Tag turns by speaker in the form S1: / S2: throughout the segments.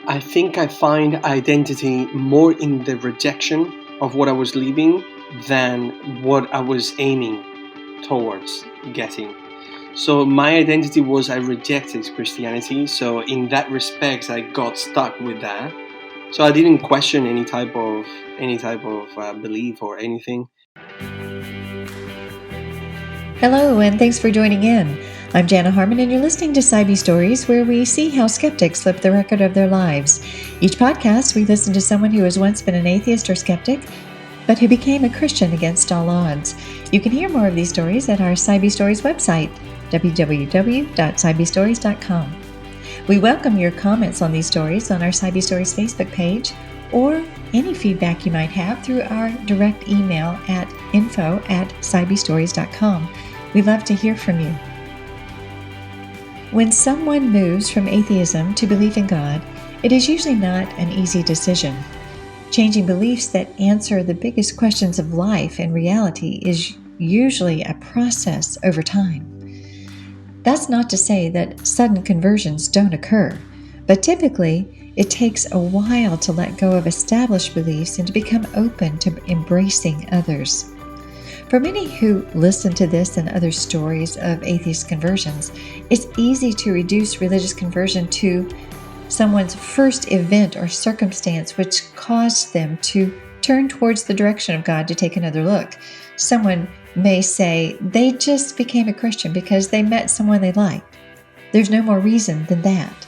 S1: I think I find identity more in the rejection of what I was leaving than what I was aiming towards getting. So my identity was I rejected Christianity. So in that respect, I got stuck with that. So I didn't question any type of belief or anything.
S2: Hello, and thanks for joining in. I'm Jana Harmon, and you're listening to Cybe Stories, where we see how skeptics flip the record of their lives. Each podcast, we listen to someone who has once been an atheist or skeptic, but who became a Christian against all odds. You can hear more of these stories at our Cybe Stories website, www.cybestories.com. We welcome your comments on these stories on our Cybe Stories Facebook page, or any feedback you might have through our direct email at info@cybestories.com. We'd love to hear from you. When someone moves from atheism to belief in God, it is usually not an easy decision. Changing beliefs that answer the biggest questions of life and reality is usually a process over time. That's not to say that sudden conversions don't occur, but typically it takes a while to let go of established beliefs and to become open to embracing others. For many who listen to this and other stories of atheist conversions, it's easy to reduce religious conversion to someone's first event or circumstance which caused them to turn towards the direction of God to take another look. Someone may say they just became a Christian because they met someone they liked. There's no more reason than that.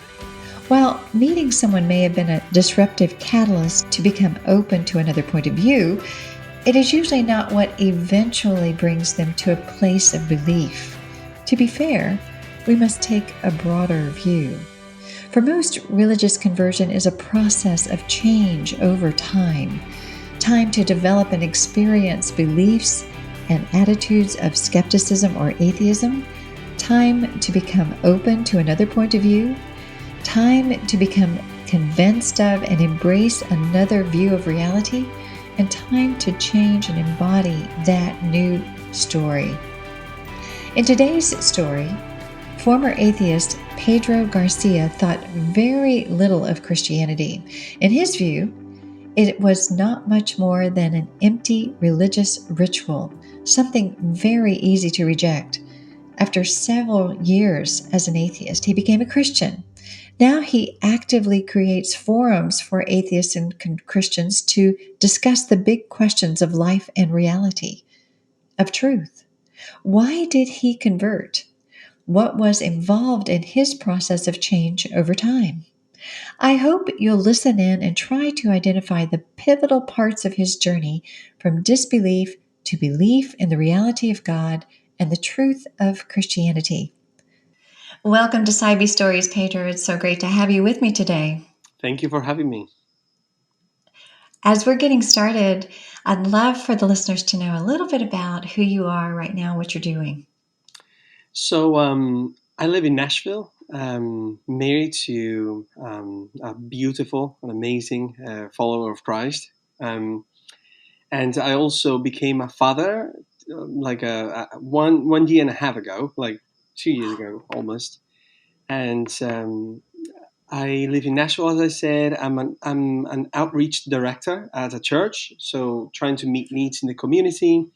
S2: While meeting someone may have been a disruptive catalyst to become open to another point of view, it is usually not what eventually brings them to a place of belief. To be fair, we must take a broader view. For most, religious conversion is a process of change over time to develop and experience beliefs and attitudes of skepticism or atheism, time to become open to another point of view, time to become convinced of and embrace another view of reality, and time to change and embody that new story. In today's story, former atheist Pedro Garcia thought very little of Christianity. In his view, it was not much more than an empty religious ritual, something very easy to reject. After several years as an atheist, he became a Christian. Now he actively creates forums for atheists and Christians to discuss the big questions of life and reality, of truth. Why did he convert? What was involved in his process of change over time? I hope you'll listen in and try to identify the pivotal parts of his journey from disbelief to belief in the reality of God and the truth of Christianity. Welcome to Cybe Stories, Pedro. It's so great to have you with me today.
S1: Thank you for having me.
S2: As we're getting started, I'd love for the listeners to know a little bit about who you are right now, what you're doing.
S1: So I live in Nashville, married to a beautiful and amazing follower of Christ. And I also became a father like one year and a half ago, like 2 years ago almost. And I live in Nashville, as I said. I'm an outreach director at a church, so trying to meet needs in the community.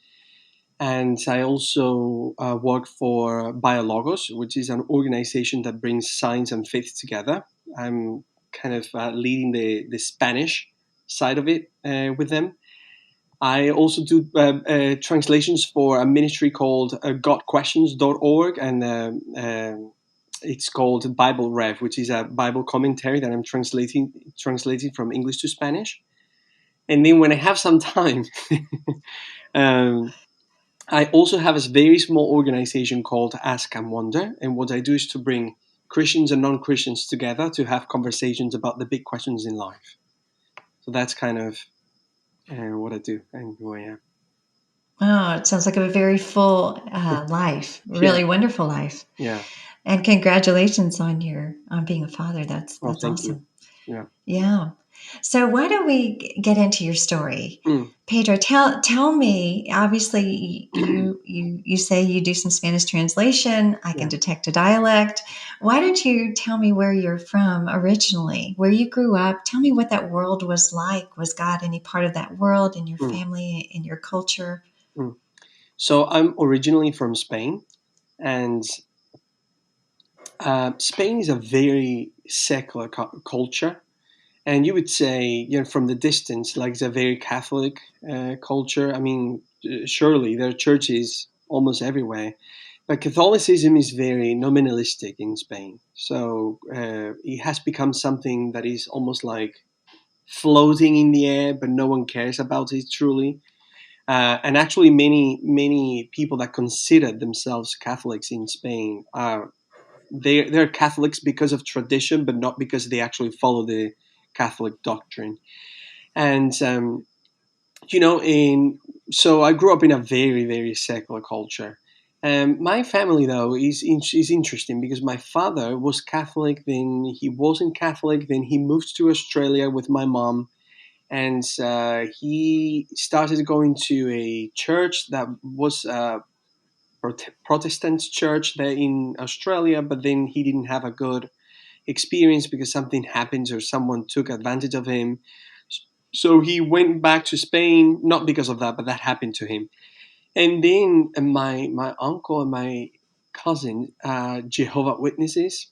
S1: And I also work for Biologos, which is an organization that brings science and faith together. I'm kind of leading the Spanish side of it with them. I also do translations for a ministry called godquestions.org, and it's called Bible Rev, which is a Bible commentary that I'm translating from English to Spanish. And then when I have some time, I also have a very small organization called Ask and Wonder. And what I do is to bring Christians and non-Christians together to have conversations about the big questions in life. So that's kind of what I do and who I am.
S2: Oh, it sounds like a very full life, really wonderful life.
S1: Yeah.
S2: And congratulations on being a father. That's
S1: Thank
S2: awesome.
S1: You. Yeah.
S2: Yeah. So why don't we get into your story?
S1: Mm.
S2: Pedro, tell me. Obviously, you say you do some Spanish translation. I can
S1: Yeah.
S2: detect a dialect. Why don't you tell me where you're from originally, where you grew up? Tell me what that world was like. Was God any part of that world in your
S1: Mm.
S2: family, in your culture?
S1: Mm. So I'm originally from Spain, and Spain is a very secular culture. And you would say, from the distance, like it's a very Catholic culture. I mean, surely there are churches almost everywhere, but Catholicism is very nominalistic in Spain. So it has become something that is almost like floating in the air, but no one cares about it truly. And actually, many people that consider themselves Catholics in Spain are they're Catholics because of tradition, but not because they actually follow the Catholic doctrine. And in so I grew up in a very secular culture. My family, though, is interesting because my father was Catholic, then he wasn't Catholic, then he moved to Australia with my mom, and he started going to a church that was a Protestant church there in Australia, but then he didn't have a good experience because something happened or someone took advantage of him. So he went back to Spain, not because of that, but that happened to him. And then my uncle and my cousin, Jehovah Witnesses,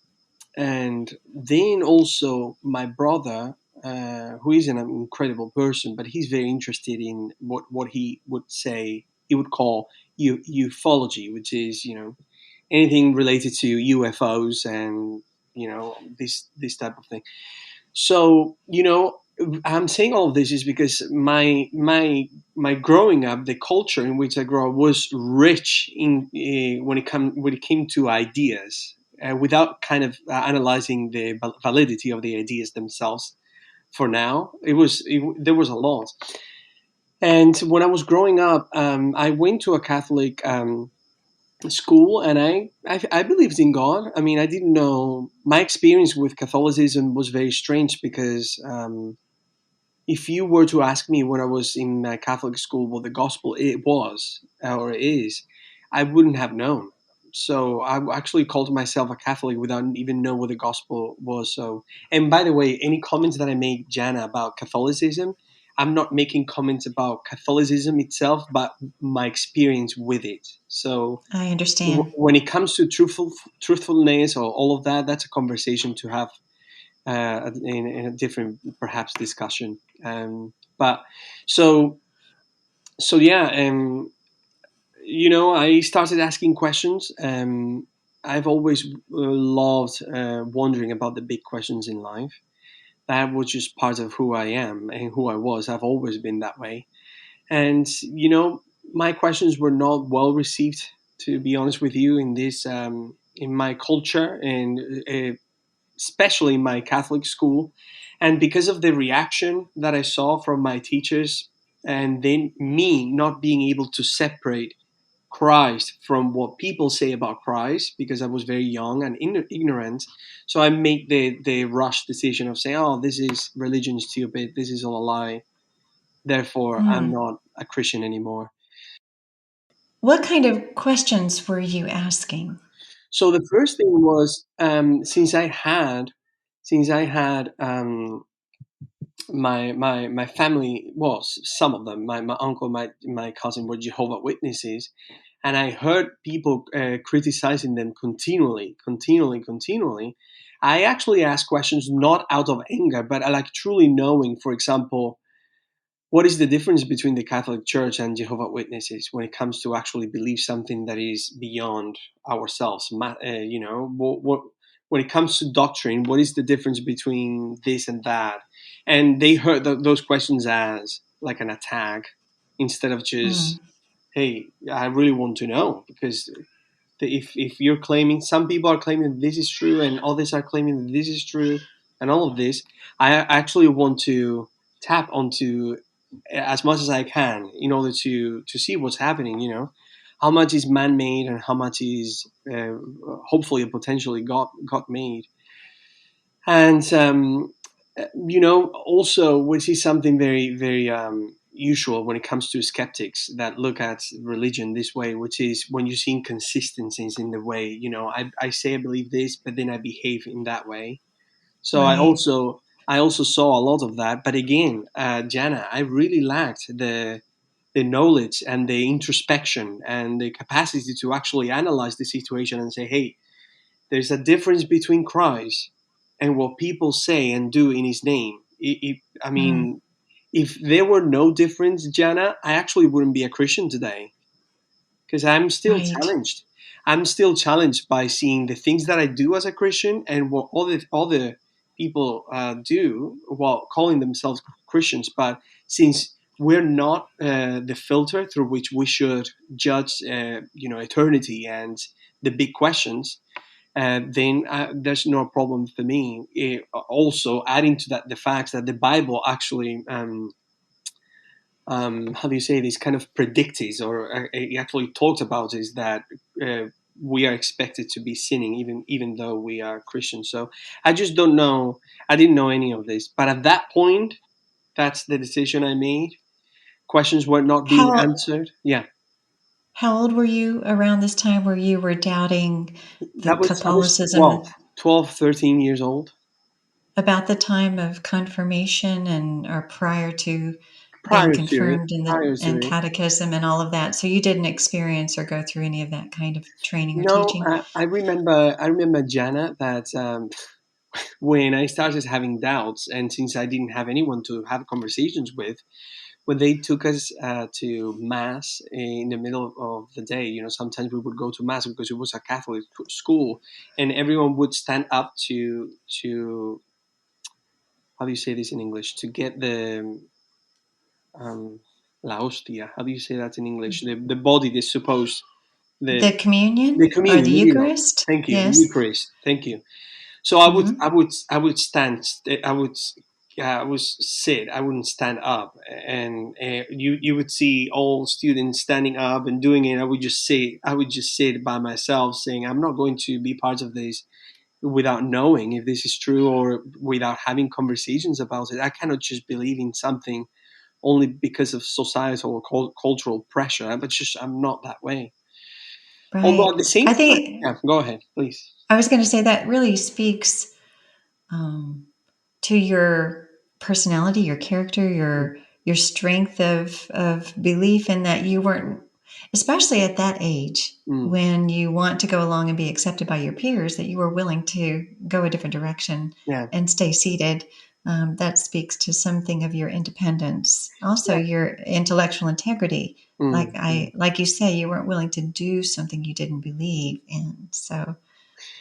S1: and then also my brother, who is an incredible person, but he's very interested in what he would say he would call ufology, which is anything related to UFOs and this type of thing. So I'm saying all of this is because my growing up, the culture in which I grew up was rich in when it came to ideas, without kind of analyzing the validity of the ideas themselves. For now, there was a lot. And when I was growing up, I went to a Catholic school, and I believed in God. I mean, I didn't know. My experience with Catholicism was very strange because if you were to ask me when I was in Catholic school what the gospel it was or is, I wouldn't have known. So I actually called myself a Catholic without even know what the gospel was. So, and by the way, any comments that I make, Jana, about Catholicism, I'm not making comments about Catholicism itself, but my experience with it. So
S2: I understand.
S1: when it comes to truthfulness or all of that, that's a conversation to have in a different perhaps discussion. But so yeah, I started asking questions. I've always loved wondering about the big questions in life. That was just part of who I am and who I was. I've always been that way. And my questions were not well received, to be honest with you, in this in my culture, and especially in my Catholic school. And because of the reaction that I saw from my teachers, and then me not being able to separate Christ from what people say about Christ, because I was very young and ignorant, so I made the rush decision of saying, "Oh, this is religion is stupid. This is all a lie. Therefore, I'm
S2: Hmm.
S1: not a Christian anymore."
S2: What kind of questions were you asking?
S1: So the first thing was, since I had my family, well, some of them, my uncle, my cousin were Jehovah Witnesses, and I heard people criticizing them continually. I actually asked questions not out of anger, but I like truly knowing, for example, what is the difference between the Catholic Church and Jehovah Witnesses when it comes to actually believe something that is beyond ourselves? When it comes to doctrine, what is the difference between this and that? And they heard those questions as like an attack instead of
S2: Hmm.
S1: just, hey, I really want to know, because if you're claiming, some people are claiming that this is true and others are claiming that this is true, and all of this, I actually want to tap onto as much as I can in order to see what's happening. How much is man-made and how much is hopefully and potentially God made. And Also, which is something very, very usual when it comes to skeptics that look at religion this way, which is when you see inconsistencies in the way, I say I believe this, but then I behave in that way. So
S2: Right.
S1: I also saw a lot of that. But again, Jana, I really lacked the knowledge and the introspection and the capacity to actually analyze the situation and say, hey, there's a difference between Christ and what people say and do in his name. I
S2: Mm,
S1: mean, if there were no difference, Jana, I actually wouldn't be a Christian today because I'm still
S2: right.
S1: challenged. I'm still challenged by seeing the things that I do as a Christian and what other people do while calling themselves Christians. But since we're not the filter through which we should judge, eternity and the big questions, then there's no problem for me. Also, adding to that the fact that the Bible actually, how do you say this, kind of predicts or it actually talks about is that we are expected to be sinning even though we are Christians. So I just don't know. I didn't know any of this, but at that point, that's the decision I made. Questions were not being
S2: How
S1: answered. Yeah,
S2: how old were you around this time where you were doubting the
S1: I was
S2: Catholicism
S1: 12, 13 years old.
S2: about the time of confirmation and or prior to being
S1: Prior to it,
S2: confirmed in the
S1: prior to
S2: and
S1: it.
S2: catechism and all of that? So you didn't experience or go through any of that kind of training or
S1: No,
S2: teaching?
S1: I remember. I remember Jana that when I started having doubts, and since I didn't have anyone to have conversations with, when they took us to mass in the middle of the day, sometimes we would go to mass because it was a Catholic school, and everyone would stand up to how do you say this in English, to get the um, la hostia. How do you say that in English? The body, the supposed
S2: The
S1: the
S2: communion
S1: the
S2: or the
S1: communion.
S2: Eucharist?
S1: Thank you, the
S2: Yes.
S1: Eucharist. Thank you. So I would
S2: Hmm.
S1: I would I would stand. I would sit. I wouldn't stand up, and you would see all students standing up and doing it. I would just sit. I would just sit by myself, saying, "I'm not going to be part of this without knowing if this is true or without having conversations about it. I cannot just believe in something only because of societal or cultural pressure. But just I'm not that way. Although at
S2: Right.
S1: the same
S2: I
S1: time,
S2: think
S1: yeah, go ahead, please.
S2: I was going to say that really speaks um, to your personality, your character, your strength of belief, in that you weren't, especially at that age
S1: Mm,
S2: when you want to go along and be accepted by your peers, that you were willing to go a different direction
S1: yeah,
S2: and stay seated. That speaks to something of your independence, also
S1: yeah.
S2: your intellectual integrity.
S1: Mm, mm.
S2: Like you say, you weren't willing to do something you didn't believe in. So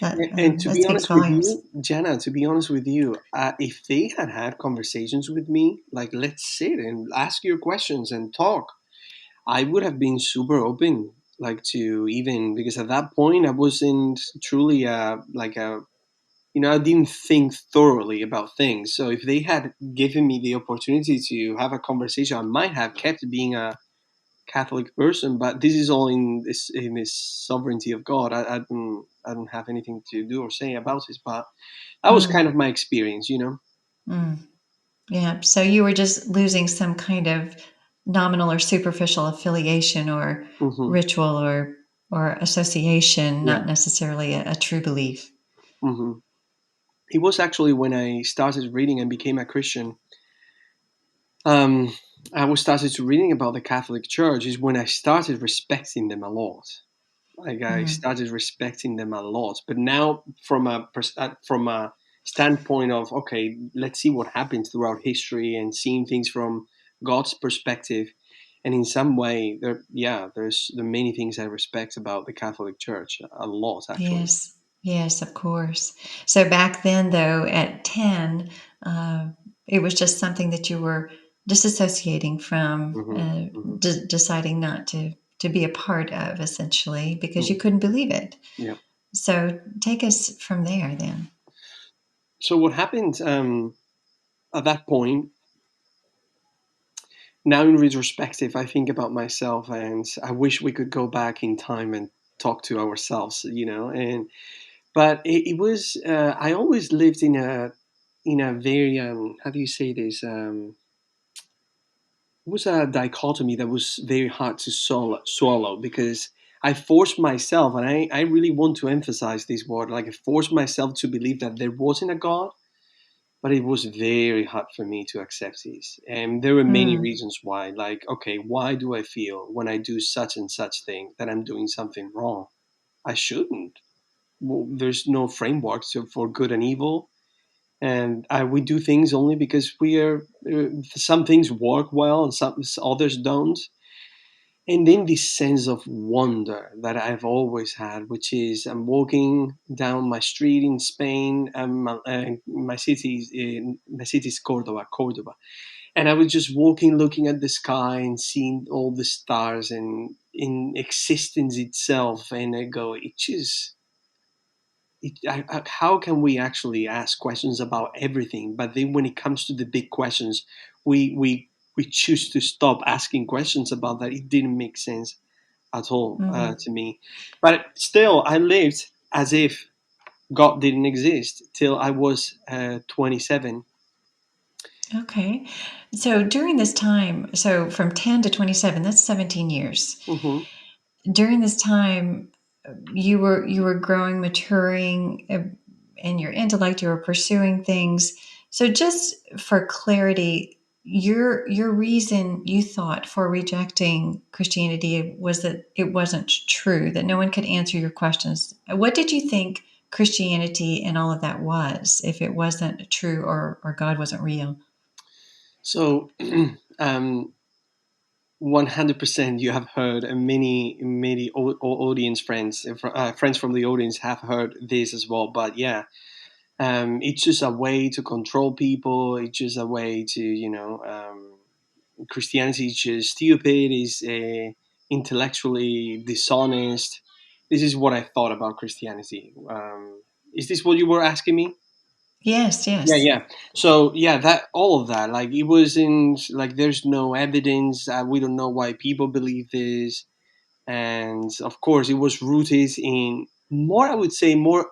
S2: that
S1: And to
S2: that
S1: be
S2: speaks
S1: honest with
S2: volumes.
S1: you, Jenna, to be honest with you, if they had conversations with me, like let's sit and ask your questions and talk, I would have been super open, like to even because at that point I wasn't truly like a I didn't think thoroughly about things. So if they had given me the opportunity to have a conversation, I might have kept being a Catholic person, but this is all in this sovereignty of God. I don't have anything to do or say about this, but that was
S2: Mm,
S1: kind of my experience.
S2: mm. Yeah. So you were just losing some kind of nominal or superficial affiliation or
S1: Hmm.
S2: ritual or association,
S1: Yeah.
S2: not necessarily a true belief.
S1: Hmm. It was actually when I started reading and became a Christian. Um, I was started to reading about the Catholic Church is when I started respecting them a lot. Like I
S2: Mm,
S1: started respecting them a lot. But now, from a standpoint of okay, let's see what happened throughout history and seeing things from God's perspective, and in some way, there are many things I respect about the Catholic Church a lot actually.
S2: yes. Yes, of course. So back then, though, at 10, uh, it was just something that you were disassociating from,
S1: Hmm. Hmm.
S2: deciding not to be a part of, essentially, because you
S1: Hmm.
S2: couldn't believe it.
S1: Yeah.
S2: So take us from there then.
S1: So what happened at that point? Now in retrospective, I think about myself and I wish we could go back in time and talk to ourselves, and but it was I always lived in a in a very how do you say this? It was a dichotomy that was very hard to swallow because I forced myself, and I really want to emphasize this word, like I forced myself to believe that there wasn't a God, but it was very hard for me to accept this. And there were many
S2: Mm,
S1: reasons why. Like, okay, why do I feel when I do such and such thing that I'm doing something wrong? I shouldn't. Well, there's no framework for good and evil, and we do things only because we are. Some things work well, and some others don't. And then this sense of wonder that I've always had, which is I'm walking down my street in Spain, and my city is Cordoba, and I was just walking, looking at the sky and seeing all the stars and in existence itself, and I go, how can we actually ask questions about everything, but then when it comes to the big questions, we choose to stop asking questions about that. It didn't make sense at all
S2: mm.
S1: to me. But still, I lived as if God didn't exist till I was 27.
S2: Okay. So during this time, so from 10 to 27, that's 17 years.
S1: Hmm.
S2: During this time, you were growing, maturing in your intellect, you were pursuing things. So just for clarity, your reason you thought for rejecting Christianity was that it wasn't true, that no one could answer your questions. What did you think Christianity and all of that was, if it wasn't true or God wasn't real?
S1: So, 100% you have heard, and many audience friends, friends from the audience have heard this as well. But yeah, it's just a way to control people. It's just a way to, Christianity is just stupid, is intellectually dishonest. This is what I thought about Christianity. Is this what you were asking me?
S2: Yes,
S1: Yeah,
S2: yes.
S1: yeah. So yeah, that all of that, like it was in like there's no evidence. We don't know why people believe this, and of course, it was rooted in more. I would say more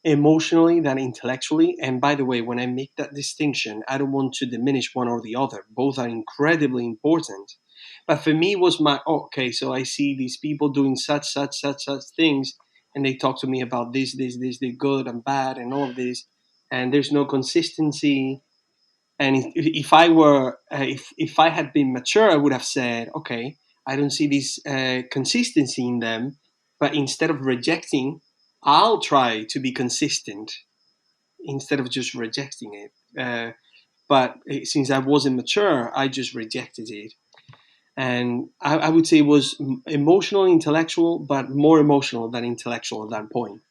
S1: emotionally than intellectually. And by the way, when I make that distinction, I don't want to diminish one or the other. Both are incredibly important. But for me, it was my okay. So I see these people doing such things, and they talk to me about this, the good and bad, and all of this, and there's no consistency. And if I were, if I had been mature, I would have said, okay, I don't see this consistency in them, but instead of rejecting, I'll try to be consistent instead of just rejecting it. But since I wasn't mature, I just rejected it. And I would say it was emotional, intellectual, but more emotional than intellectual at that point.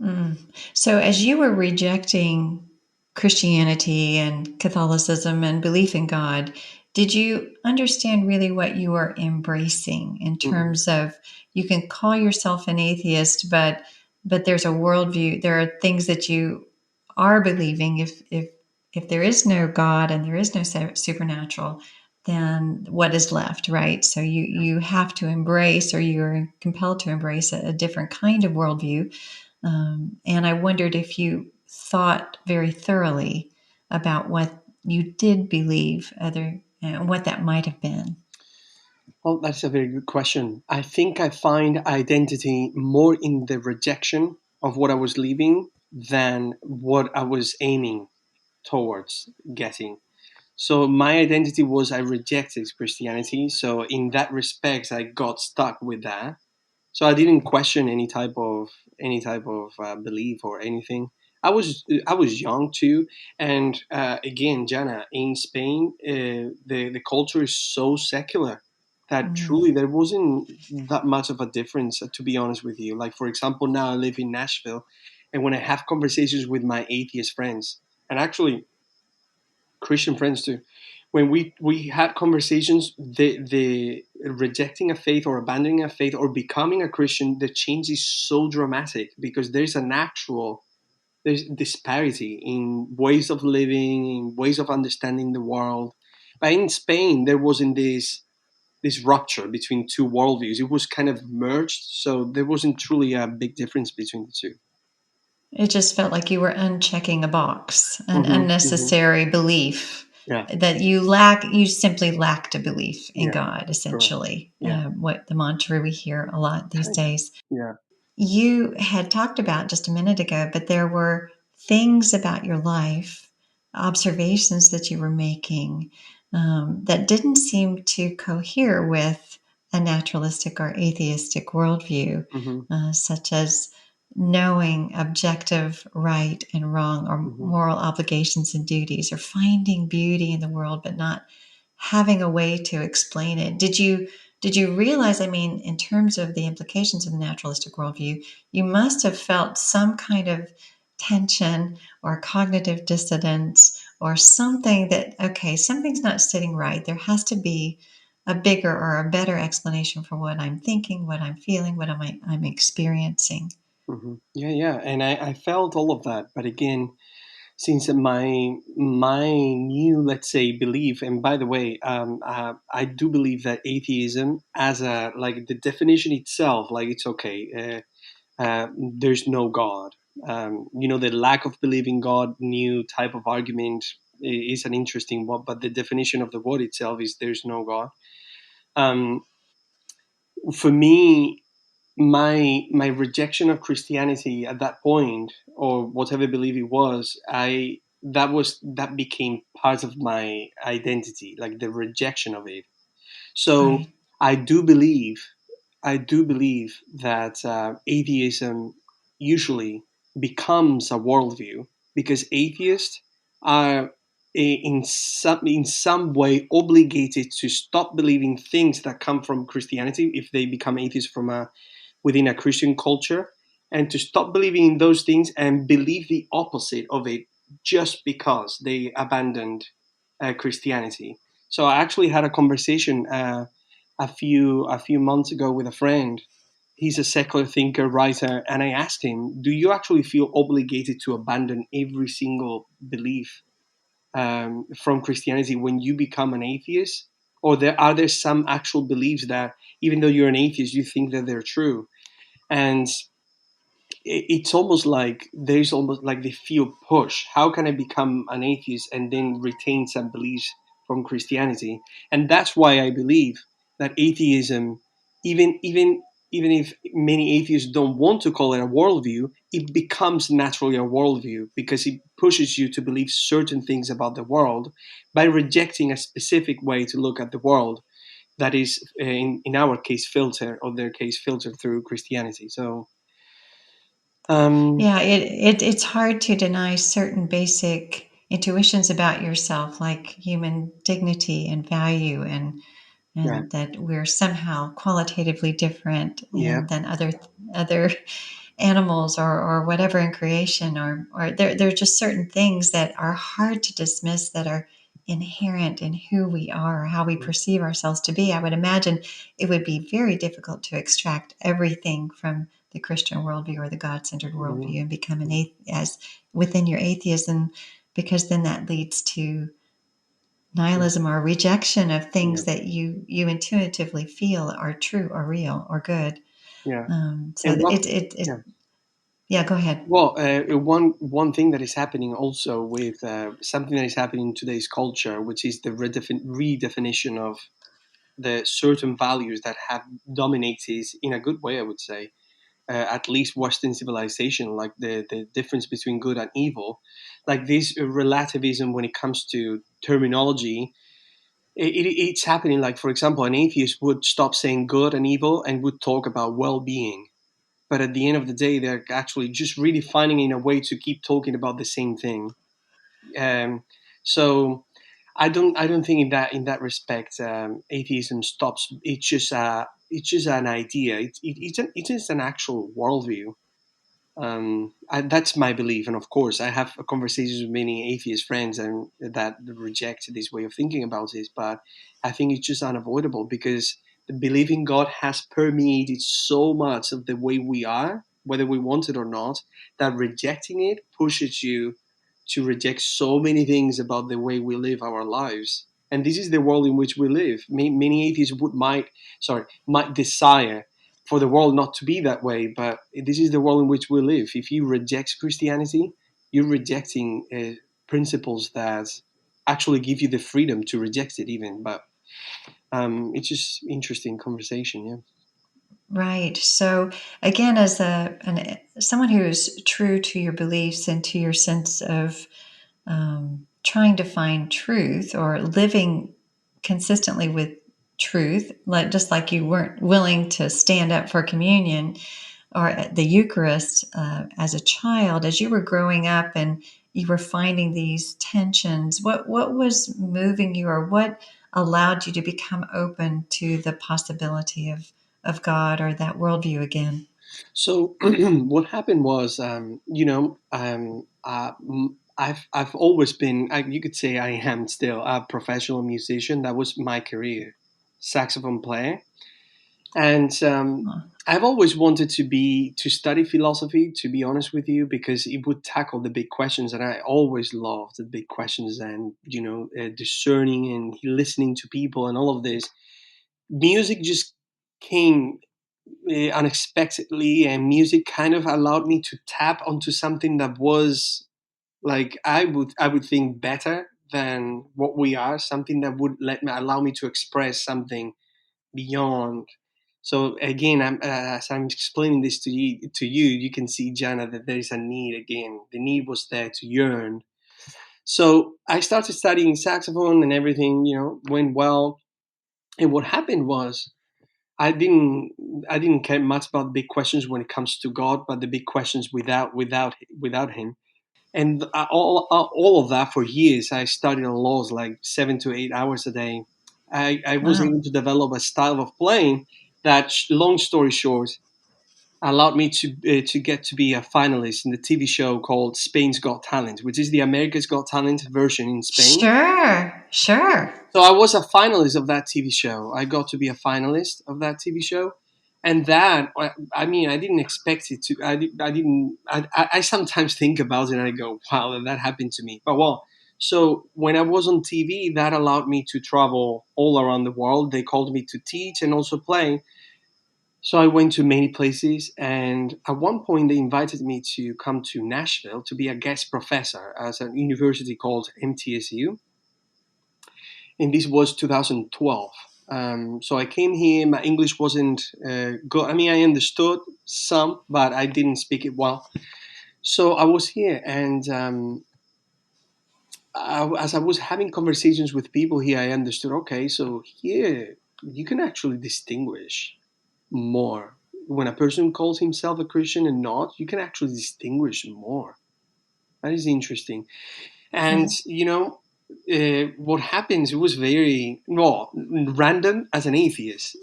S2: Mm. So, as you were rejecting Christianity and Catholicism and belief in God, did you understand really what you were embracing in
S1: Mhm.
S2: terms of you can call yourself an atheist, but there's a worldview. There are things that you are believing. If there is no God and there is no supernatural, then what is left, right? So you have to embrace, or you're compelled to embrace a different kind of worldview, and I wondered if you thought very thoroughly about what you did believe, other and what that might have been.
S1: Well, that's a very good question. I think I find identity more in the rejection of what I was leaving than what I was aiming towards getting. So my identity was I rejected Christianity. So in that respect, I got stuck with that. So I didn't question any type of belief or anything. I was young too, and again, Jana, in Spain, the culture is so secular that
S2: Mm.
S1: truly there wasn't that much of a difference. To be honest with you, like for example, now I live in Nashville, and when I have conversations with my atheist friends, and actually Christian friends too, when we had conversations, the rejecting a faith or abandoning a faith or becoming a Christian, the change is so dramatic because there's disparity in ways of living, in ways of understanding the world. But in Spain, there wasn't this rupture between two worldviews. It was kind of merged, so there wasn't truly a big difference between the two.
S2: It just felt like you were unchecking a box, an
S1: Hmm. Hmm.
S2: unnecessary belief
S1: Yeah,
S2: that you simply lacked a belief in
S1: yeah,
S2: God,
S1: that's correct.
S2: essentially.
S1: Yeah,
S2: What the mantra we hear a lot these
S1: kind of.
S2: days.
S1: Yeah.
S2: You had talked about just a minute ago, but there were things about your life, observations that you were making that didn't seem to cohere with a naturalistic or atheistic worldview,
S1: Hmm.
S2: such as knowing objective right and wrong, or
S1: Hmm.
S2: moral obligations and duties, or finding beauty in the world but not having a way to explain it. Did you realize, I mean, in terms of the implications of the naturalistic worldview, you must have felt some kind of tension or cognitive dissonance or something that, okay, something's not sitting right. There has to be a bigger or a better explanation for what I'm thinking, what I'm feeling, what I'm experiencing.
S1: Hmm. Yeah, yeah, and I felt all of that, but again, since my new, let's say, belief, and by the way, I do believe that atheism, as a, like, the definition itself, like, it's okay. There's no God. The lack of believing God, new type of argument, is an interesting one, but the definition of the word itself is there's no God. Um, for me, my rejection of Christianity at that point, or whatever belief it was, I that became part of my identity, like the rejection of it. So
S2: Right.
S1: I do believe, I do believe that atheism usually becomes a worldview because atheists are in some way obligated to stop believing things that come from Christianity if they become atheists from within a Christian culture, and to stop believing in those things and believe the opposite of it just because they abandoned Christianity. So I actually had a conversation a few months ago with a friend. He's a secular thinker, writer, and I asked him, "Do you actually feel obligated to abandon every single belief from Christianity when you become an atheist, or are there some actual beliefs that, even though you're an atheist, you think that they're true?" And it's almost like there's almost like they feel push. How can I become an atheist and then retain some beliefs from Christianity? And that's why I believe that atheism, even if many atheists don't want to call it a worldview, it becomes naturally a worldview because it pushes you to believe certain things about the world by rejecting a specific way to look at the world that is, in our case, filtered, or their case, filtered through Christianity. So. Um,
S2: Yeah, it's hard to deny certain basic intuitions about yourself, like human dignity and value,
S1: yeah,
S2: and that we're somehow qualitatively different
S1: yeah,
S2: than other animals, or whatever in creation, or there are just certain things that are hard to dismiss, that are inherent in who we are, how we perceive ourselves to be. I would imagine it would be very difficult to extract everything from the Christian worldview or the God-centered
S1: mhm,
S2: worldview and become an
S1: mhm,
S2: as within your atheism, because then that leads to
S1: yeah,
S2: nihilism or rejection of
S1: yeah,
S2: things that you intuitively feel are true or real or good.
S1: yeah.
S2: So
S1: And what?
S2: it
S1: Yeah.
S2: yeah, go ahead.
S1: Well, one thing that is happening also with something that is happening in today's culture, which is the redefinition of the certain values that have dominated in a good way, I would say, at least Western civilization, like the difference between good and evil, like this relativism when it comes to terminology. It's happening. Like, for example, an atheist would stop saying good and evil and would talk about well-being, but at the end of the day, they're actually just redefining in a way to keep talking about the same thing. Um, so I don't think in that respect, atheism stops. It's just an idea. It is an actual worldview. That's my belief, and of course, I have conversations with many atheist friends and that reject this way of thinking about this. But I think it's just unavoidable because the belief in God has permeated so much of the way we are, whether we want it or not, that rejecting it pushes you to reject so many things about the way we live our lives. And this is the world in which we live. Many atheists might desire for the world not to be that way, but this is the world in which we live. If you reject Christianity, you're rejecting principles that actually give you the freedom to reject it, even. But it's just interesting conversation, yeah.
S2: Right. So again, as someone who is true to your beliefs and to your sense of trying to find truth or living consistently with truth, just like you weren't willing to stand up for communion or the Eucharist as a child, as you were growing up and you were finding these tensions, what was moving you, or what allowed you to become open to the possibility of God or that worldview again?
S1: So what happened was, I've always been, you could say, I am still a professional musician. That was my career, saxophone player, and I've always wanted to study philosophy. To be honest with you, because it would tackle the big questions, and I always loved the big questions, and discerning and listening to people and all of this. Music just came unexpectedly, and music kind of allowed me to tap onto something that was like I would think better than what we are, something that would allow me to express something beyond. So again, as I'm explaining this to you, you can see, Jana, that there is a need. Again, the need was there to yearn. So I started studying saxophone, and everything went well. And what happened was, I didn't I didn't care much about the big questions when it comes to God, but the big questions without Him. And all of that for years, I studied on laws like 7 to 8 hours a day. I was
S2: Wow.
S1: able to develop a style of playing that, long story short, allowed me to get to be a finalist in the TV show called Spain's Got Talent, which is the America's Got Talent version in Spain.
S2: Sure, sure.
S1: So I was a finalist of that TV show. I got to be a finalist of that TV show, and that, I mean, I didn't expect it to. I didn't. I sometimes think about it and I go, "Wow, that happened to me." But well, so when I was on TV, that allowed me to travel all around the world. They called me to teach and also play. So I went to many places, and at one point they invited me to come to Nashville to be a guest professor at a university called MTSU, and this was 2012. So I came here. My English wasn't good. I mean, I understood some, but I didn't speak it well. So I was here, and as I was having conversations with people here, I understood. Okay, so here you can actually distinguish more. When a person calls himself a Christian and not, you can actually distinguish more. That is interesting. And
S2: Okay.
S1: what happens, it was very random as an atheist,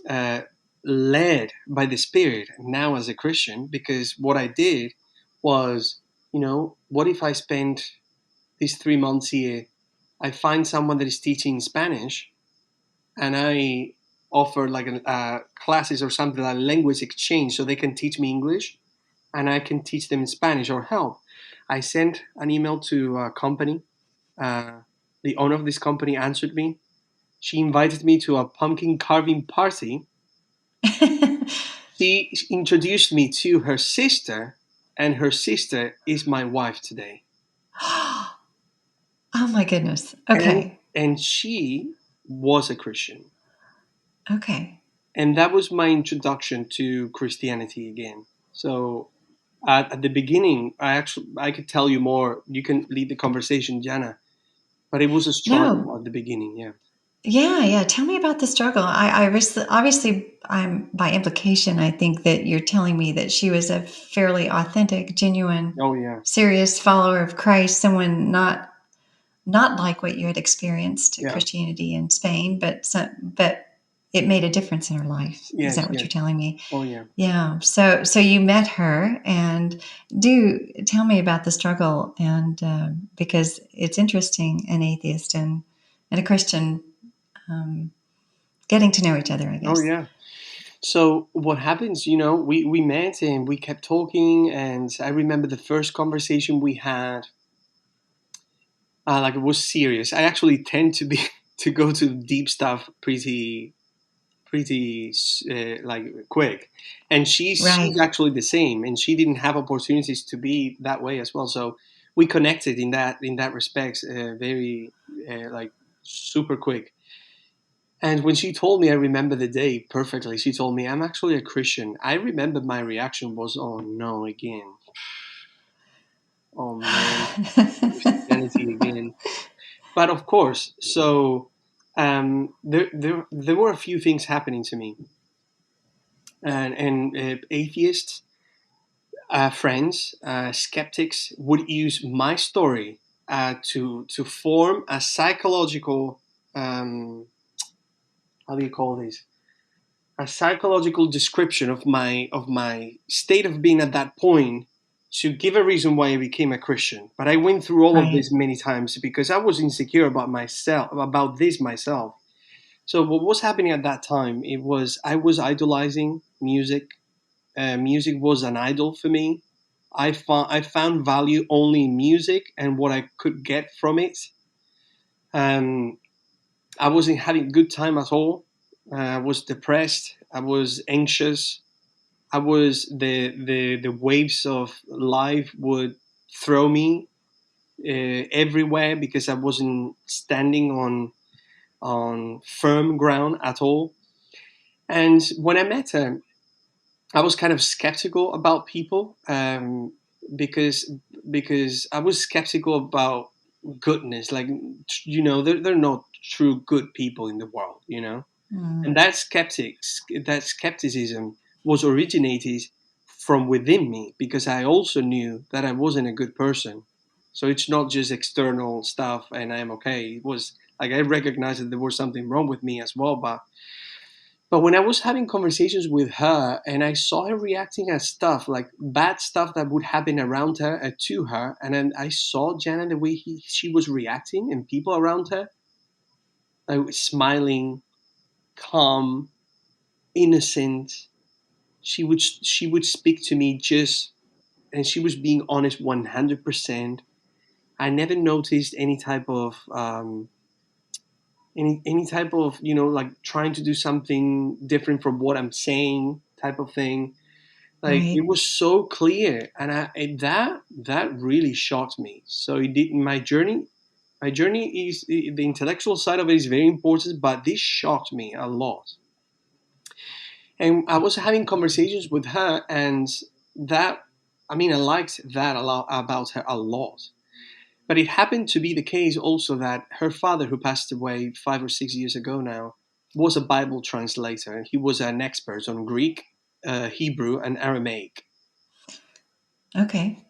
S1: led by the Spirit now as a Christian, because what I did was, what if I spend these 3 months here, I find someone that is teaching Spanish, and I offer like classes or something, like language exchange, so they can teach me English and I can teach them Spanish or help. I sent an email to a company. uh, the owner of this company answered me. She invited me to a pumpkin carving party. She introduced me to her sister, and her sister is my wife today.
S2: Oh my goodness.
S1: And
S2: Okay.
S1: and she was a Christian.
S2: Okay.
S1: And that was my introduction to Christianity again. So at the beginning, I could tell you more. You can lead the conversation, Jana. But it was a struggle
S2: No.
S1: at the beginning. Yeah.
S2: Yeah, yeah. Tell me about the struggle. Obviously, I'm by implication, I think that you're telling me that she was a fairly authentic, genuine,
S1: Oh yeah.
S2: serious follower of Christ, someone not like what you had experienced
S1: Yeah.
S2: Christianity in Spain, but it made a difference in her life. Is
S1: Yes.
S2: that what
S1: Yes.
S2: you're telling me?
S1: Oh yeah.
S2: Yeah. So you met her, and do tell me about the struggle, and because it's interesting, an atheist and a Christian um, getting to know each other, I
S1: Oh
S2: guess.
S1: yeah. So what happens? We met and we kept talking, and I remember the first conversation we had. Like, it was serious. I actually tend to be to go to deep stuff pretty pretty like quick, and she's
S2: Right.
S1: actually the same, and she didn't have opportunities to be that way as well. So we connected in that respect, very like super quick. And when she told me, I remember the day perfectly. She told me, "I'm actually a Christian." I remember my reaction was, "Oh no, again! Oh man, Christianity again!" But of course, so there were a few things happening to me, and atheists, friends, skeptics would use my story to form a psychological, how do you call this? A psychological description of my state of being at that point, to give a reason why I became a Christian. But I went through all of
S2: Right.
S1: this many times because I was insecure about this myself. So what was happening at that time? It was I was idolizing music. Music was an idol for me. I found value only in music and what I could get from it. Um, I wasn't having a good time at all. I was depressed. I was anxious. I was the waves of life would throw me everywhere because I wasn't standing on firm ground at all. And when I met her, I was kind of skeptical about people, because I was skeptical about goodness. Like, they're not true good people in the world, and
S2: Mm.
S1: that skepticism was originated from within me because I also knew that I wasn't a good person. So it's not just external stuff and I'm okay. It was like I recognized that there was something wrong with me as well, but when I was having conversations with her and I saw her reacting at stuff like bad stuff that would happen around her, to her, and then I saw Jana the way she was reacting and people around her, like smiling, calm, innocent. She would speak to me just, and she was being honest 100%. I never noticed any type of like trying to do something different from what I'm saying type of thing. Like it
S2: Right.
S1: was so clear, and that really shocked me. So it did my journey. My journey is the intellectual side of it is very important, but this shocked me a lot. And I was having conversations with her, and that I mean I liked that a lot about her a lot. But it happened to be the case also that her father, who passed away 5 or 6 years ago now, was a Bible translator, and he was an expert on Greek, Hebrew, and Aramaic.
S2: Okay.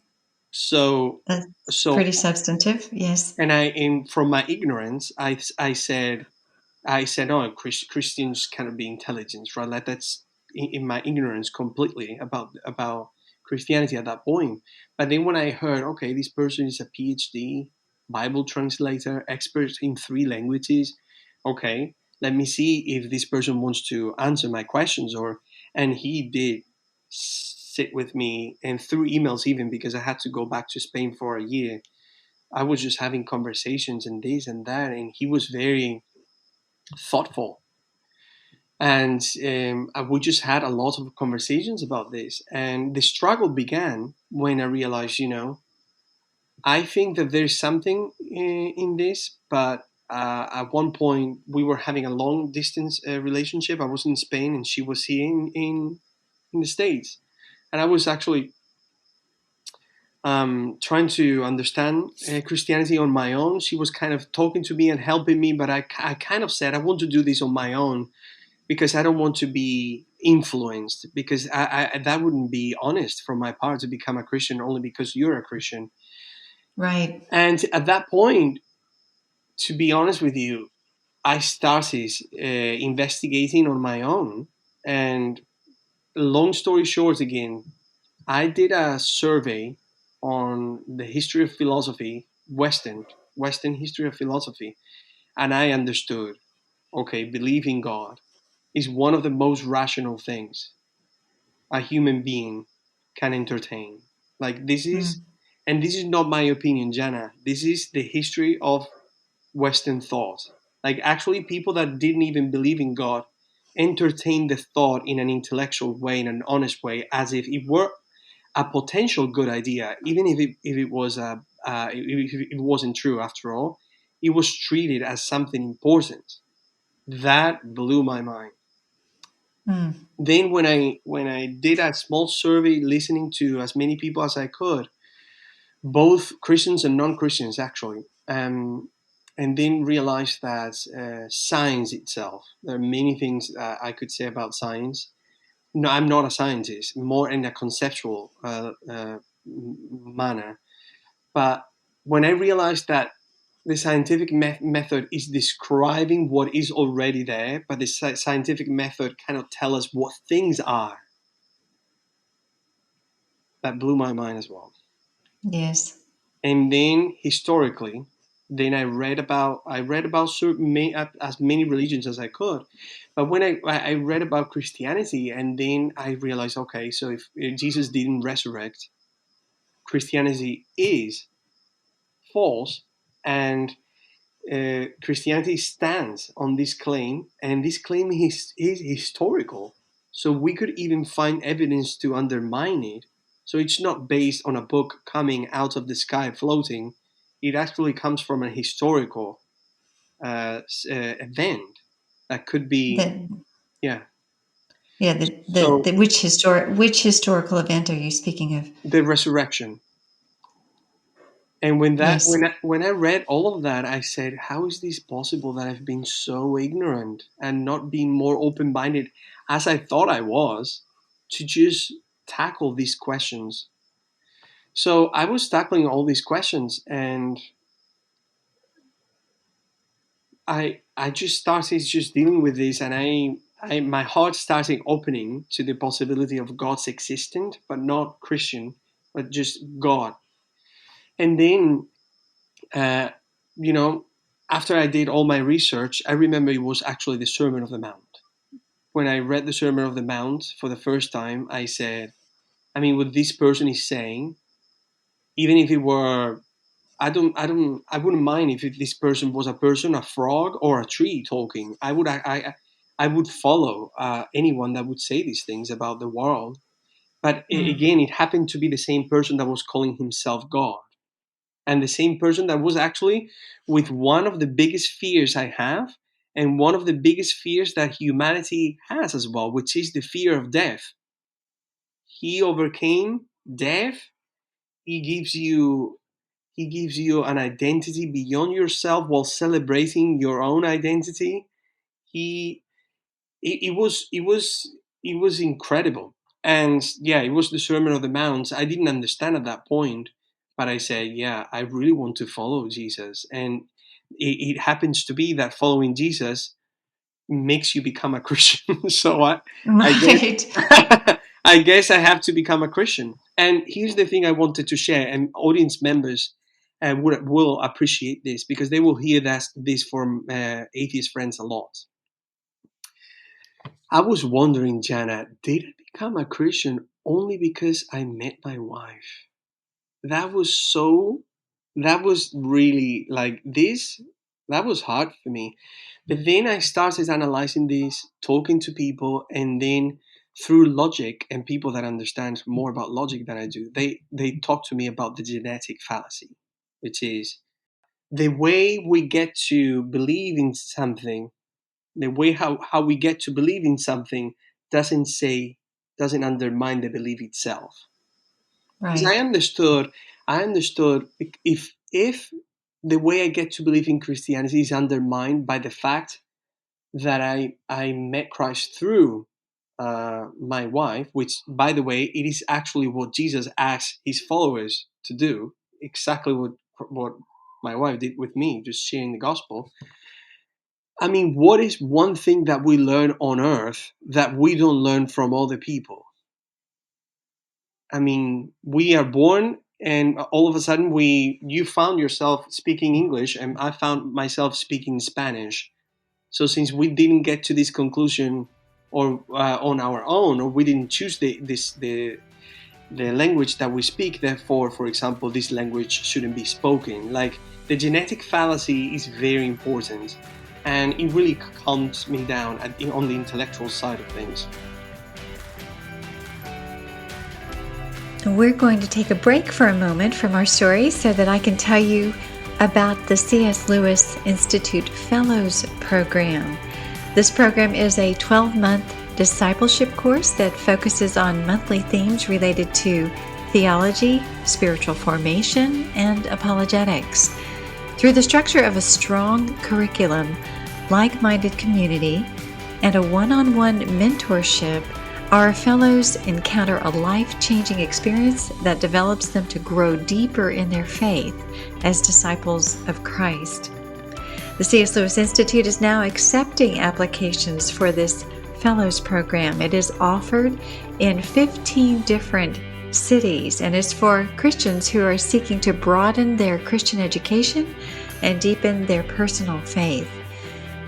S1: So,
S2: That's
S1: so,
S2: pretty substantive. Yes.
S1: and from my ignorance, I said, oh, Christians cannot be intelligent, right? Like that's in my ignorance completely about Christianity at that point. But then when I heard, okay, this person is a PhD, Bible translator, expert in 3 languages. Okay, let me see if this person wants to answer my questions, and he did sit with me and through emails even because I had to go back to Spain for a year. I was just having conversations and this and that, and he was very thoughtful. And we just had a lot of conversations about this. And the struggle began when I realized, I think that there's something in this, but at one point we were having a long distance relationship. I was in Spain and she was here in the States. And I was actually trying to understand Christianity on my own. She was kind of talking to me and helping me, but I kind of said, I want to do this on my own because I don't want to be influenced, because that wouldn't be honest from my part to become a Christian only because you're a Christian.
S2: Right.
S1: And at that point, to be honest with you, I started investigating on my own. And long story short, again, I did a survey on the history of philosophy, Western history of philosophy, and I understood. Okay, believe in God is one of the most rational things a human being can entertain. Like this is,
S2: Mm.
S1: and this is not my opinion, Jana. This is the history of Western thought. Like actually, people that didn't even believe in God entertain the thought in an intellectual way, in an honest way, as if it were a potential good idea, even if it was if it wasn't true after all. It was treated as something important. That blew my mind.
S2: Mm.
S1: Then when I did a small survey, listening to as many people as I could, both Christians and non-Christians actually, and then realized that science itself. There are many things I could say about science. No, I'm not a scientist, more in a conceptual manner. But when I realized that the scientific method is describing what is already there, but the scientific method cannot tell us what things are, that blew my mind as well.
S2: Yes.
S1: And then historically, then I read about as many religions as I could. But when I read about Christianity, and then I realized, okay, so if Jesus didn't resurrect, Christianity is false, and Christianity stands on this claim, and this claim is historical. So we could even find evidence to undermine it. So it's not based on a book coming out of the sky floating. It actually comes from a historical event that could be,
S2: The,
S1: yeah.
S2: yeah.
S1: So
S2: Which historical event are you speaking of?
S1: the resurrection. And
S2: Yes.
S1: when I read all of that, I said, "How is this possible that I've been so ignorant and not being more open-minded as I thought I was to just tackle these questions?" So I was tackling all these questions, and I just started just dealing with this, and I my heart started opening to the possibility of God's existent, but not Christian, but just God. And then Uh, you know, after I did all my research, I remember it was actually the Sermon of the Mount. When I read the Sermon of the Mount for the first time, I said, I mean, what this person is saying, even if it were, I wouldn't mind if this person was a person, a frog, or a tree talking. I would follow anyone that would say these things about the world. But
S2: Mm.
S1: again, it happened to be the same person that was calling himself God. And the same person that was actually with one of the biggest fears I have, and one of the biggest fears that humanity has as well, which is the fear of death. He overcame death. He gives you he gives you an identity beyond yourself while celebrating your own identity. He it was incredible. And yeah, it was the Sermon on the Mount. I didn't understand at that point, but I said, yeah, I really want to follow Jesus. And it happens to be that following Jesus makes you become a Christian. So I guess
S2: Right.
S1: I guess I have to become a Christian. And here's the thing I wanted to share, and audience members will appreciate this because they will hear this from atheist friends a lot. I was wondering, Jana, did I become a Christian only because I met my wife? That was so, that was really like this, that was hard for me. But then I started analyzing this, talking to people, and then through logic and people that understand more about logic than I do, they talk to me about the genetic fallacy, which is the way we get to believe in something, the way how we get to believe in something doesn't undermine the belief itself. Because
S2: Right.
S1: I understood if the way I get to believe in Christianity is undermined by the fact that I met Christ through my wife, which by the way, it is actually what Jesus asked his followers to do, exactly what my wife did with me, just sharing the gospel. I mean, what is one thing that we learn on earth that we don't learn from other people? I mean, we are born and all of a sudden you found yourself speaking English and I found myself speaking Spanish. So since we didn't get to this conclusion or on our own, or we didn't choose the language that we speak, therefore, for example, this language shouldn't be spoken. Like the genetic fallacy is very important. and it really calmed me down on the intellectual side of things.
S2: We're going to take a break for a moment from our story so that I can tell you about the C.S. Lewis Institute Fellows Program. This program is a 12-month discipleship course that focuses on monthly themes related to theology, spiritual formation, and apologetics. Through the structure of a strong curriculum, like-minded community, and a one-on-one mentorship, our fellows encounter a life-changing experience that develops them to grow deeper in their faith as disciples of Christ. The C.S. Lewis Institute is now accepting applications for this Fellows Program. It is offered in 15 different cities and is for Christians who are seeking to broaden their Christian education and deepen their personal faith.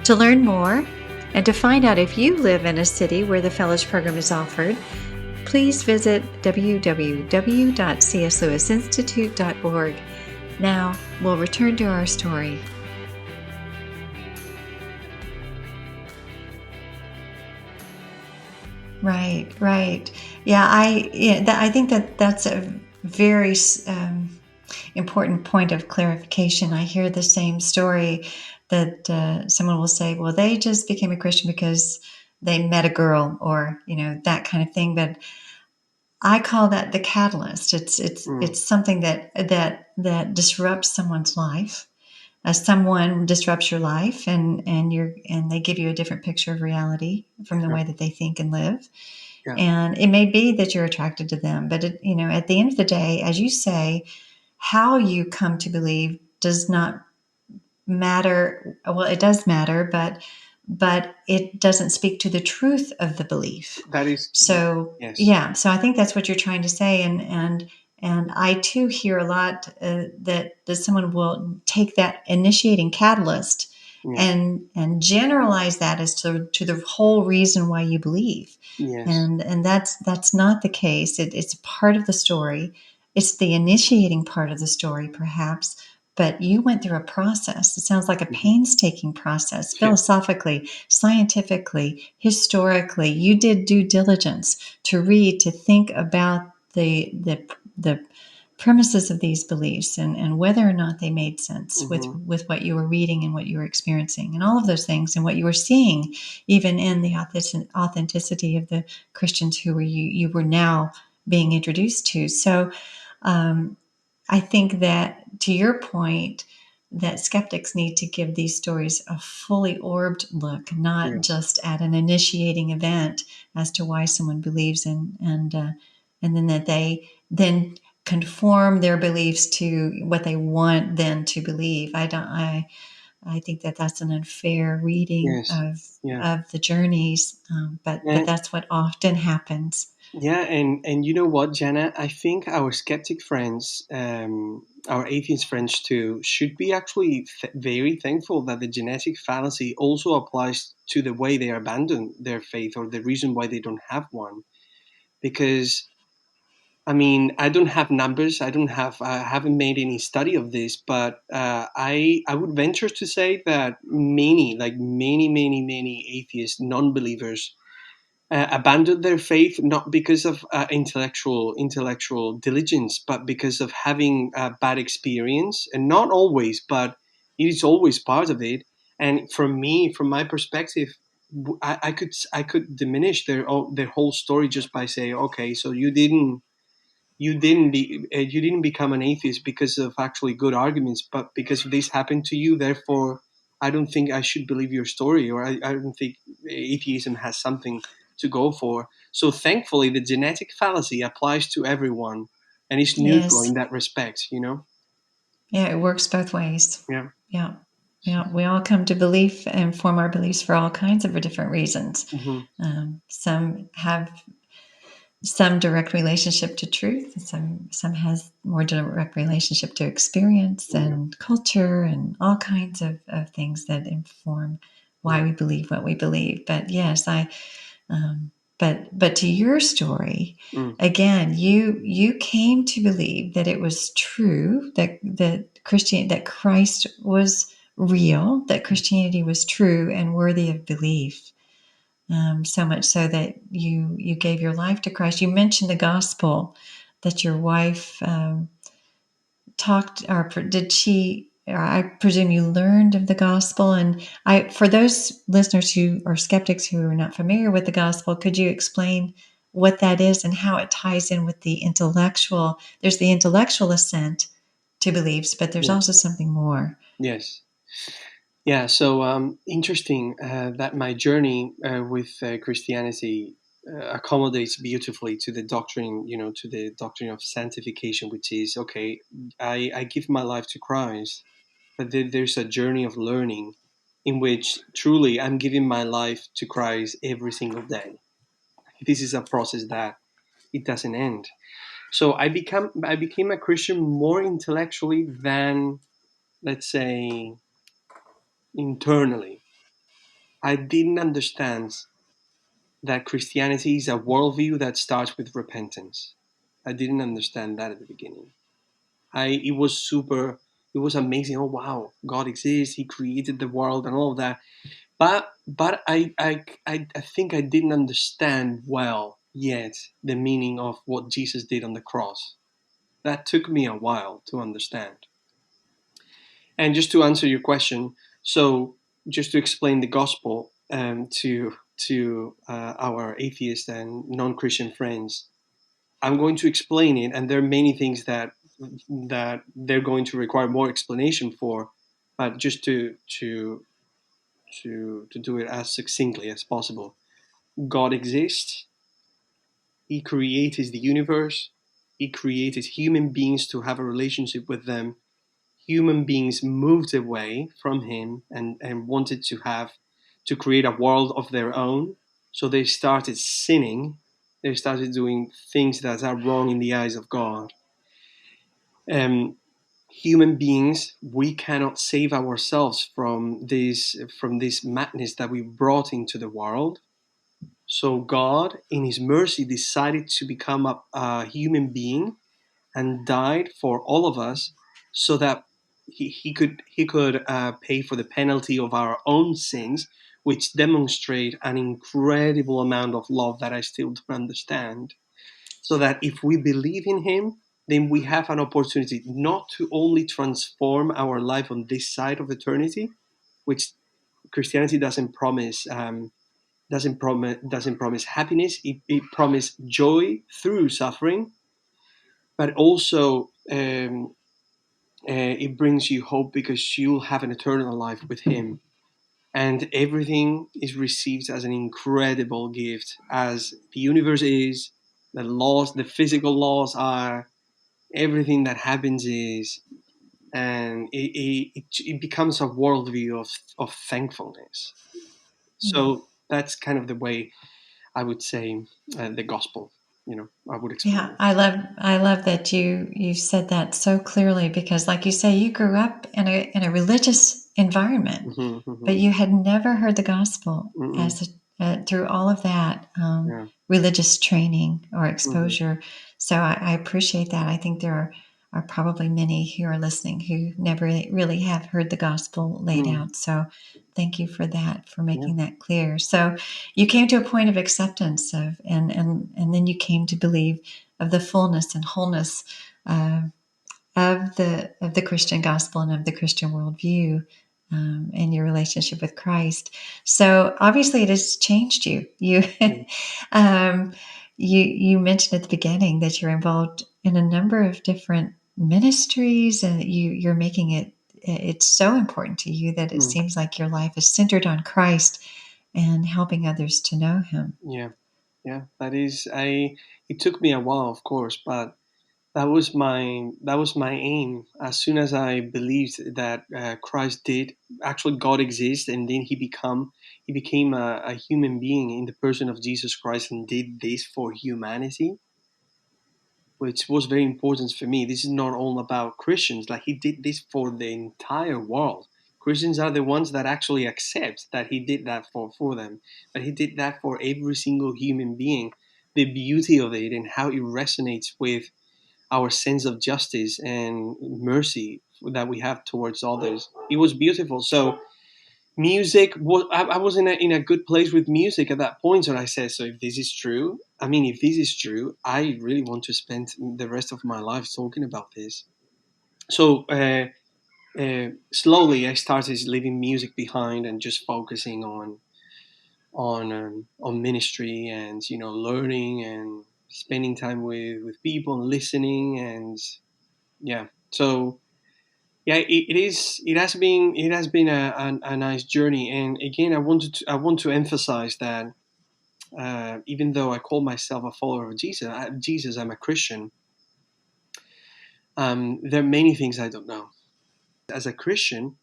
S2: To learn more and to find out if you live in a city where the Fellows Program is offered, please visit www.cslewisinstitute.org. Now, we'll return to our story. Right. Yeah, I think that's a very important point of clarification. I hear the same story that someone will say, well, they just became a Christian because they met a girl, or that kind of thing. But I call that the catalyst. It's something that disrupts someone's life. Someone disrupts your life, and they give you a different picture of reality from the way that they think and live.
S1: Yeah.
S2: And it may be that you're attracted to them, but at the end of the day, as you say, how you come to believe does not matter. Well, it does matter, but it doesn't speak to the truth of the belief.
S1: That is
S2: so.
S1: Yes.
S2: Yeah. So I think that's what you're trying to say, and I too hear a lot that someone will take that initiating catalyst and generalize that as to the whole reason why you believe.
S1: Yes.
S2: And that's not the case. It's part of the story. It's the initiating part of the story, perhaps. But you went through a process. It sounds like a painstaking process, philosophically, scientifically, historically. You did due diligence to read, to think about the premises of these beliefs and whether or not they made sense with what you were reading and what you were experiencing and all of those things, and what you were seeing, even in the authenticity of the Christians who you were now being introduced to. So I think that, to your point, that skeptics need to give these stories a fully orbed look, not just at an initiating event as to why someone believes in, and then that they then conform their beliefs to what they want them to believe. I think that that's an unfair reading of the journeys, but that's what often happens.
S1: Yeah, and you know what, Jana? I think our skeptic friends, our atheist friends too, should be actually very thankful that the genetic fallacy also applies to the way they abandon their faith, or the reason why they don't have one. Because, I mean, I don't have numbers. I haven't made any study of this, but I would venture to say that many atheists, non-believers, abandoned their faith not because of intellectual diligence, but because of having a bad experience, and not always, but it is always part of it. And from my perspective, I could diminish their whole story just by saying, okay, so you didn't become an atheist because of actually good arguments, but because this happened to you. Therefore, I don't think I should believe your story, or I don't think atheism has something to go for. So thankfully, the genetic fallacy applies to everyone, and is neutral in that respect.
S2: Yeah, it works both ways.
S1: Yeah.
S2: We all come to belief and form our beliefs for all kinds of different reasons. Some have some direct relationship to truth, some has more direct relationship to experience and culture and all kinds of things that inform why we believe what we believe. But yes, but to your story, again, you came to believe that it was true that Christ was real, that Christianity was true and worthy of belief. So much so that you gave your life to Christ. You mentioned the gospel, that your wife talked, or did she? Or I presume you learned of the gospel. And for those listeners who are skeptics who are not familiar with the gospel, could you explain what that is and how it ties in with the intellectual? There's the intellectual assent to beliefs, but there's also something more.
S1: Yes. Yeah, so interesting that my journey with Christianity accommodates beautifully to the doctrine, to the doctrine of sanctification, which is, okay, I give my life to Christ, but there's a journey of learning in which truly I'm giving my life to Christ every single day. This is a process that it doesn't end. So I became a Christian more intellectually than, let's say, internally. I didn't understand that Christianity is a worldview that starts with repentance. I didn't understand that at the beginning. It was amazing. Oh wow, God exists. He created the world and all of that. But I think I didn't understand well yet the meaning of what Jesus did on the cross. That took me a while to understand. And just to answer your question, so just to explain the gospel to our atheist and non-Christian friends, I'm going to explain it, and there are many things that they're going to require more explanation for, but just to do it as succinctly as possible. God exists. He created the universe. He created human beings to have a relationship with them. Human beings moved away from him and wanted to create a world of their own. So they started sinning. They started doing things that are wrong in the eyes of God. Human beings, we cannot save ourselves from this madness that we brought into the world. So God, in His mercy, decided to become a human being and died for all of us, so that he could pay for the penalty of our own sins, which demonstrate an incredible amount of love that I still don't understand. So that if we believe in him, then we have an opportunity not to only transform our life on this side of eternity, which Christianity doesn't promise happiness. It promises joy through suffering, but also it brings you hope because you'll have an eternal life with him. And everything is received as an incredible gift, as the universe is, the laws, the physical laws are, everything that happens is, and it becomes a worldview of thankfulness. So that's kind of the way I would say the gospel. I would explain
S2: Yeah,
S1: it.
S2: I love that you said that so clearly, because like you say, you grew up in a religious environment,
S1: Mm-hmm,
S2: but
S1: mm-hmm,
S2: you had never heard the gospel
S1: mm-mm,
S2: through all of that
S1: yeah,
S2: religious training or
S1: mm-hmm,
S2: exposure. So I appreciate that. I think there are probably many who are listening who never really have heard the gospel laid
S1: mm,
S2: out. So thank you for that, for
S1: yeah,
S2: making that clear. So you came to a point of acceptance of, and then you came to believe of the fullness and wholeness uh, of the Christian gospel and of the Christian worldview, and your relationship with Christ. So obviously, it has changed you. You
S1: yeah,
S2: um, you mentioned at the beginning that you're involved in a number of different ministries, and you're making it. It's so important to you that it
S1: mm,
S2: seems like your life is centered on Christ and helping others to know Him.
S1: yeah, yeah. That is, it took me a while, of course, but that was my aim. As soon as I believed that Christ did actually, God exists, and then he became a human being in the person of Jesus Christ and did this for humanity, which was very important for me. This is not all about Christians. Like, he did this for the entire world. Christians are the ones that actually accept that he did that for them, but he did that for every single human being. The beauty of it and how it resonates with our sense of justice and mercy that we have towards others. It was beautiful. So music was, I was in a good place with music at that point. So I said, so if this is true, I mean, if this is true, I really want to spend the rest of my life talking about this. So slowly I started leaving music behind and just focusing on ministry and learning and spending time with people and listening. And yeah, so yeah, it has been a nice journey. And again, I want to emphasize that even though I call myself a follower of Jesus, I'm a Christian. There are many things I don't know. As a Christian,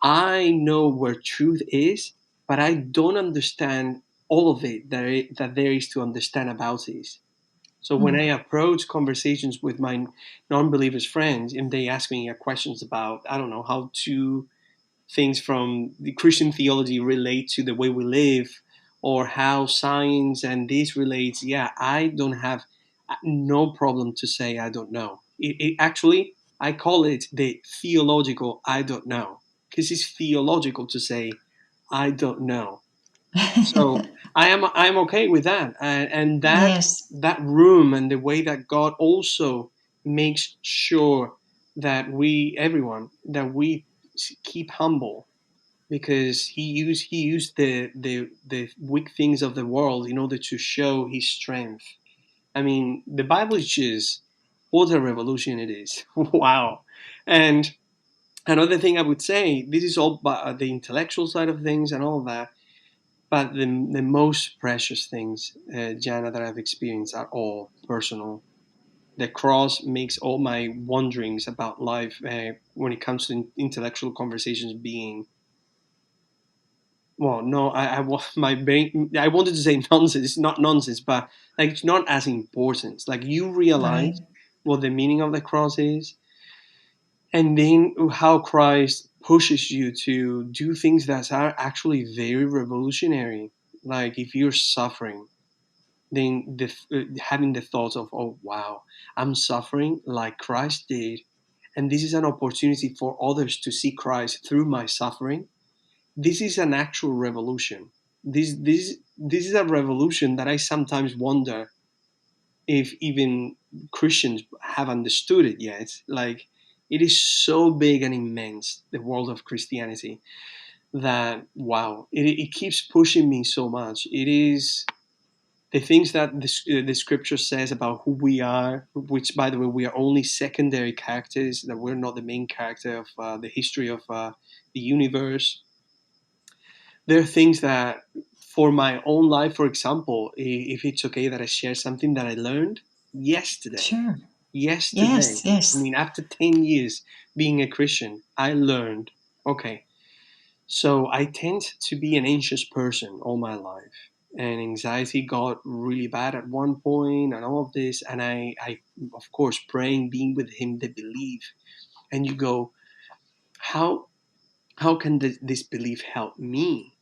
S1: I know where truth is, but I don't understand all of it that there is to understand about it. So when I approach conversations with my non-believers friends and they ask me questions about, I don't know, how to things from the Christian theology relate to the way we live, or how science and this relates, yeah, I don't have no problem to say I don't know. It actually, I call it the theological I don't know, because it's theological to say I don't know. So I'm okay with that, and
S2: Yes.
S1: that room and the way that God also makes sure that we keep humble, because he used the weak things of the world in order to show his strength. I mean, the Bible is just, what a revolution it is. Wow. And another thing I would say, this is all about the intellectual side of things and all of that, but the most precious things, Jana, that I've experienced are all personal. The cross makes all my wonderings about life, when it comes to intellectual conversations, being, well, no, my brain, I wanted to say nonsense. It's not nonsense, but like, it's not as important. Like, you
S2: Right.
S1: realize what the meaning of the cross is, and then how Christ pushes you to do things that are actually very revolutionary. Like, if you're suffering, then having the thoughts of, oh wow, I'm suffering like Christ did, and this is an opportunity for others to see Christ through my suffering. This is an actual revolution. This is a revolution that I sometimes wonder if even Christians have understood it yet. Like, it is so big and immense, the world of Christianity, that wow, it keeps pushing me so much. It is the things that the scripture says about who we are, which, by the way, we are only secondary characters, that we're not the main character of the history of the universe. There are things that, for my own life, for example, if it's okay that I share something that I learned yesterday.
S2: Sure.
S1: Yesterday,
S2: Yes.
S1: I
S2: Yes.
S1: mean, after 10 years being a Christian, I learned, okay, so I tend to be an anxious person all my life. And anxiety got really bad at one point, and all of this. And I of course, praying, being with him, the belief. And you go, how, can this belief help me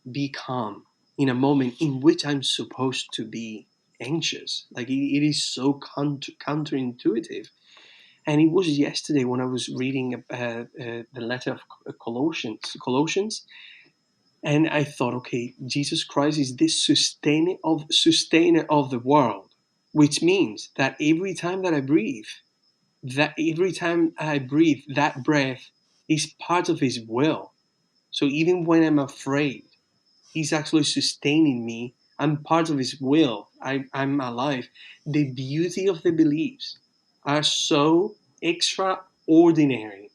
S1: be calm in a moment in which I'm supposed to be anxious? Like, it is so counterintuitive. And it was yesterday when I was reading the letter of Colossians, and I thought, okay, Jesus Christ is this sustainer of the world, which means that every time I breathe, that breath is part of His will. So even when I'm afraid, He's actually sustaining me. I'm part of His will. I'm alive. The beauty of the beliefs are so extraordinary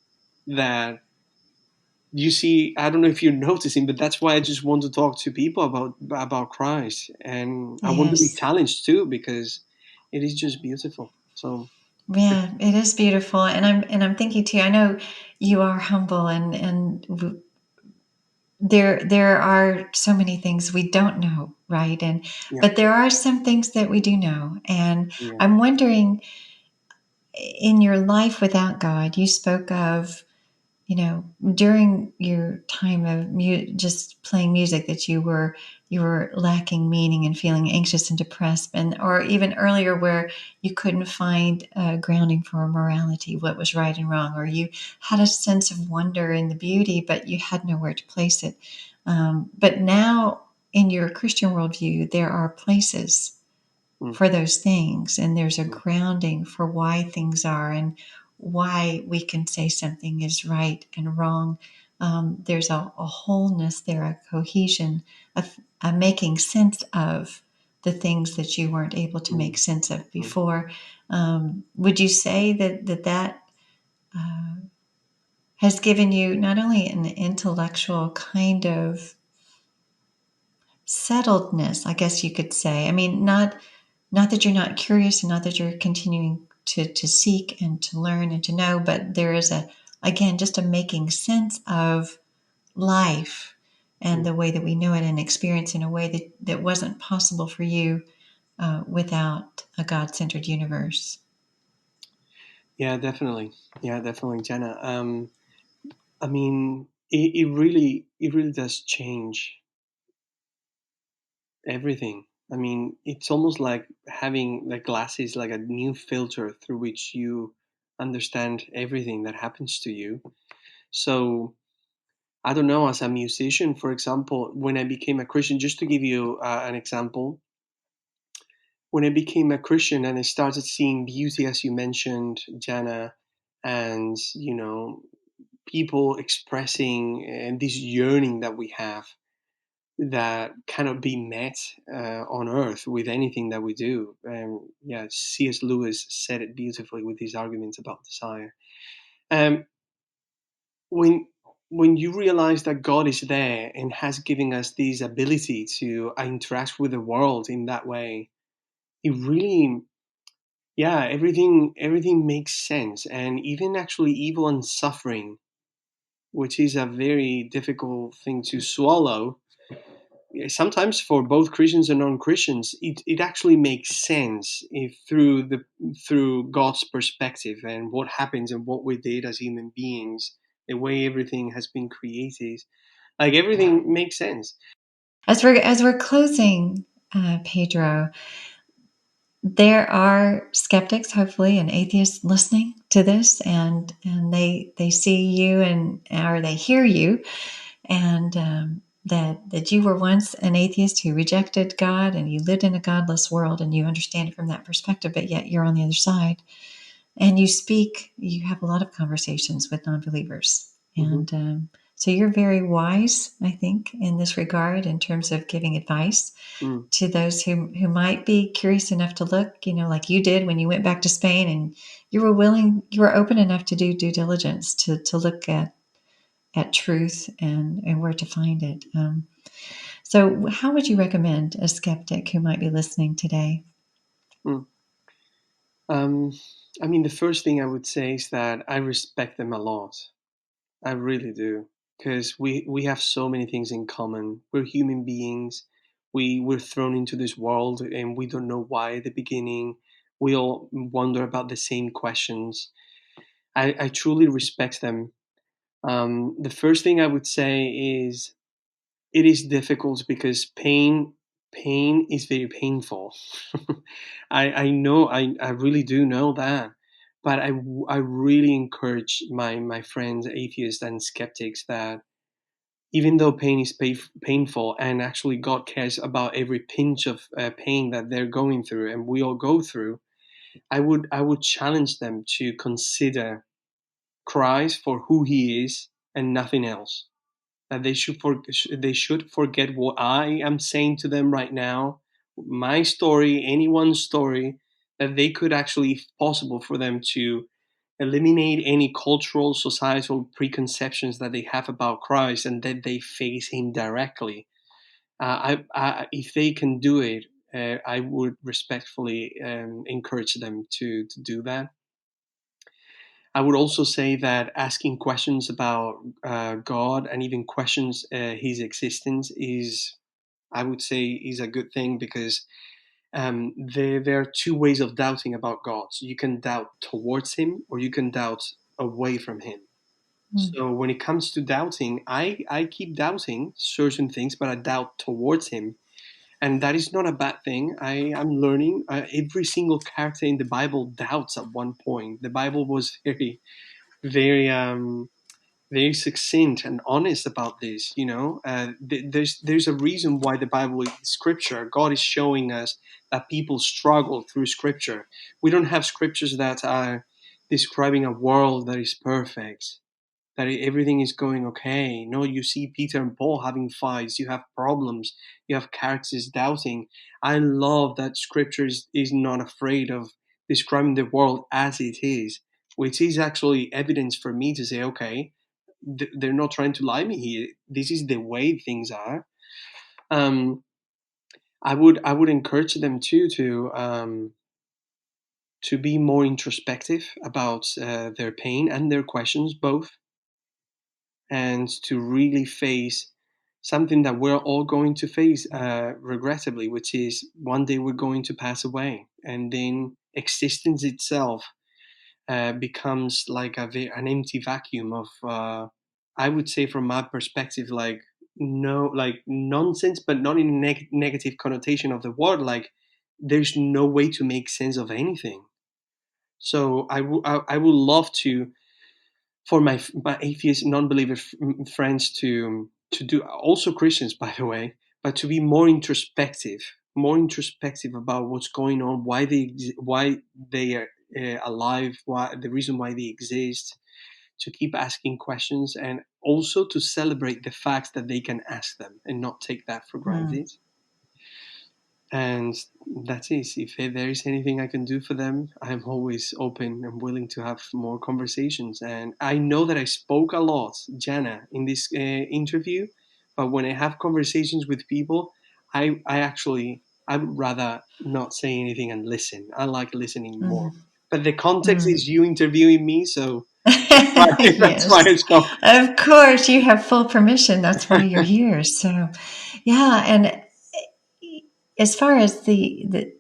S1: that, you see, I don't know if you're noticing, but that's why I just want to talk to people about Christ, and I want to be
S2: Yes.
S1: challenged too, because it is just beautiful. So
S2: Yeah, it is beautiful, and I'm thinking too. I know you are humble, and there are so many things we don't know, right? And
S1: yeah,
S2: but there are some things that we do know, and
S1: yeah,
S2: I'm wondering, in your life without God, you spoke of during your time of just playing music, that you were lacking meaning and feeling anxious and depressed, and or even earlier where you couldn't find grounding for morality, what was right and wrong, or you had a sense of wonder in the beauty, but you had nowhere to place it. But now, in your Christian worldview, there are places
S1: mm,
S2: for those things, and there's a
S1: mm,
S2: grounding for why things are and why we can say something is right and wrong. There's a wholeness there, a cohesion, a making sense of the things that you weren't able to
S1: mm,
S2: make sense of
S1: mm.
S2: before. Would you say that uh, has given you not only an intellectual kind of settledness, I guess you could say? I mean, not that you're not curious and not that you're continuing to seek and to learn and to know, but there is again, just a making sense of life and
S1: Mm.
S2: the way that we know it and experience in a way that wasn't possible for you without a God-centered universe.
S1: Yeah, definitely. Yeah, definitely, Jenna. I mean, it really does change everything. I mean, it's almost like having the glasses, like a new filter through which you understand everything that happens to you. So I don't know, as a musician, for example, when I became a Christian, just to give you an example, when I became a Christian and I started seeing beauty, as you mentioned, Jana, and people expressing this yearning that we have that cannot be met on earth with anything that we do. Yeah, C.S. Lewis said it beautifully with his arguments about desire. Um, when when you realize that God is there and has given us this ability to interact with the world in that way, it really, yeah, everything makes sense. And even actually evil and suffering, which is a very difficult thing to swallow, sometimes for both Christians and non-Christians, it actually makes sense if through God's perspective and what happens and what we did as human beings, the way everything has been created, like everything makes sense.
S2: As we're closing, Pedro, there are skeptics, hopefully, and atheists listening to this, and they see you and or they hear you, and that you were once an atheist who rejected God and you lived in a godless world and you understand it from that perspective, but yet you're on the other side and you have a lot of conversations with non-believers,
S1: Hmm.
S2: and so you're very wise, I think, in this regard in terms of giving advice
S1: Mm.
S2: to those who might be curious enough to look, like you did when you went back to Spain, and you were open enough to do due diligence to look at truth and where to find it. So, how would you recommend a skeptic who might be listening today?
S1: Mm. Um, I mean, the first thing I would say is that I respect them a lot. I really do, because we have so many things in common. We're human beings. We're thrown into this world, and we don't know why at the beginning. We all wonder about the same questions. I truly respect them. The first thing I would say is it is difficult because pain is very painful. I know, I really do know that, but I really encourage my friends atheists and skeptics that even though pain is painful, and actually God cares about every pinch of pain that they're going through and we all go through, I would challenge them to consider Christ for who he is and nothing else. That they should forget what I am saying to them right now, my story, anyone's story, that they could actually, if possible, for them to eliminate any cultural, societal preconceptions that they have about Christ, and that they face Him directly. If they can do it, I would respectfully encourage them to do that. I would also say that asking questions about God and even questions His existence is, I would say, is a good thing, because there are two ways of doubting about God. So you can doubt towards Him or you can doubt away from Him.
S2: Mm.
S1: So when it comes to doubting, I keep doubting certain things, but I doubt towards him. And that is not a bad thing. I'm learning. Every single character in the Bible doubts at one point. The Bible was very, very succinct and honest about this. There's a reason why the Bible is Scripture. God is showing us that people struggle through Scripture. We don't have scriptures that are describing a world that is perfect, that everything is going okay. No, you see Peter and Paul having fights. You have problems. You have characters doubting. I love that Scripture is not afraid of describing the world as it is, which is actually evidence for me to say, okay, they're not trying to lie me here. This is the way things are. Um, I would encourage them too to be more introspective about their pain and their questions both, and to really face something that we're all going to face, regrettably, which is one day we're going to pass away, and then existence itself becomes like an empty vacuum of, I would say, from my perspective, like no, like nonsense, but not in a negative connotation of the word. Like there's no way to make sense of anything. So I would love to, for my atheist non-believer friends, to do, also Christians by the way, but to be more introspective about what's going on, why they are alive, why the reason why they exist, to keep asking questions, and also to celebrate the fact that they can ask them and not take that for
S2: Mm.
S1: granted. And that is, if there is anything I can do for them, I'm always open and willing to have more conversations. And I know that I spoke a lot, Jana, in this interview, but when I have conversations with people, I would rather not say anything and listen. I like listening more.
S2: Mm.
S1: But the context
S2: Mm.
S1: is you interviewing me, so that's why that's why
S2: Yes,
S1: I stopped.
S2: of course, you have full permission. That's why you're here. So, yeah, and as far as the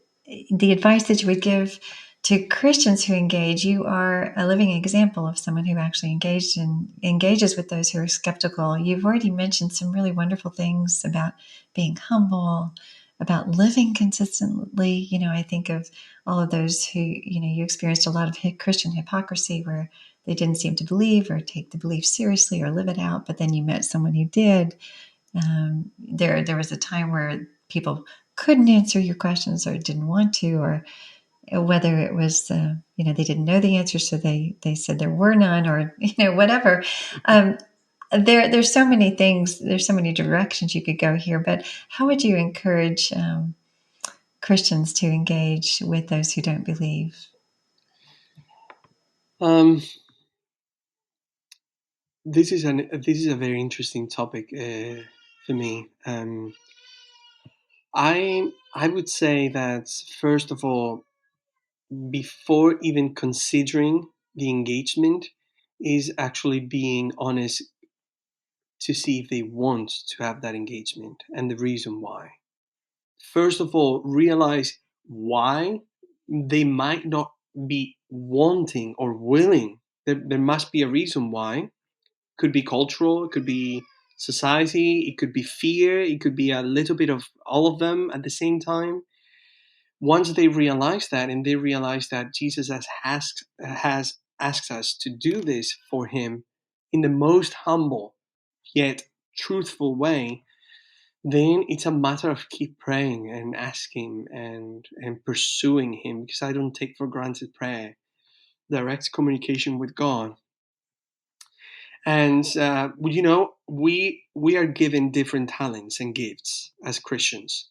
S2: advice that you would give to Christians who engage, you are a living example of someone who actually engages with those who are skeptical. You've already mentioned some really wonderful things about being humble, about living consistently. I think of all of those who, you experienced a lot of Christian hypocrisy where they didn't seem to believe or take the belief seriously or live it out, but then you met someone who did. There was a time where people couldn't answer your questions or didn't want to, or whether it was they didn't know the answer, so they said there were none, or whatever. Um, there's so many things. There's so many directions you could go here. But how would you encourage Christians to engage with those who don't believe?
S1: Um, this is a very interesting topic for me. I would say that, first of all, before even considering the engagement, is actually being honest to see if they want to have that engagement and the reason why. First of all, realize why they might not be wanting or willing. There must be a reason why. Could be cultural, it could be society, it could be fear, it could be a little bit of all of them at the same time. Once they realize that, and they realize that Jesus has asked us to do this for him in the most humble yet truthful way, then it's a matter of keep praying and asking and pursuing him, because I don't take for granted prayer, direct communication with God. And we are given different talents and gifts as Christians.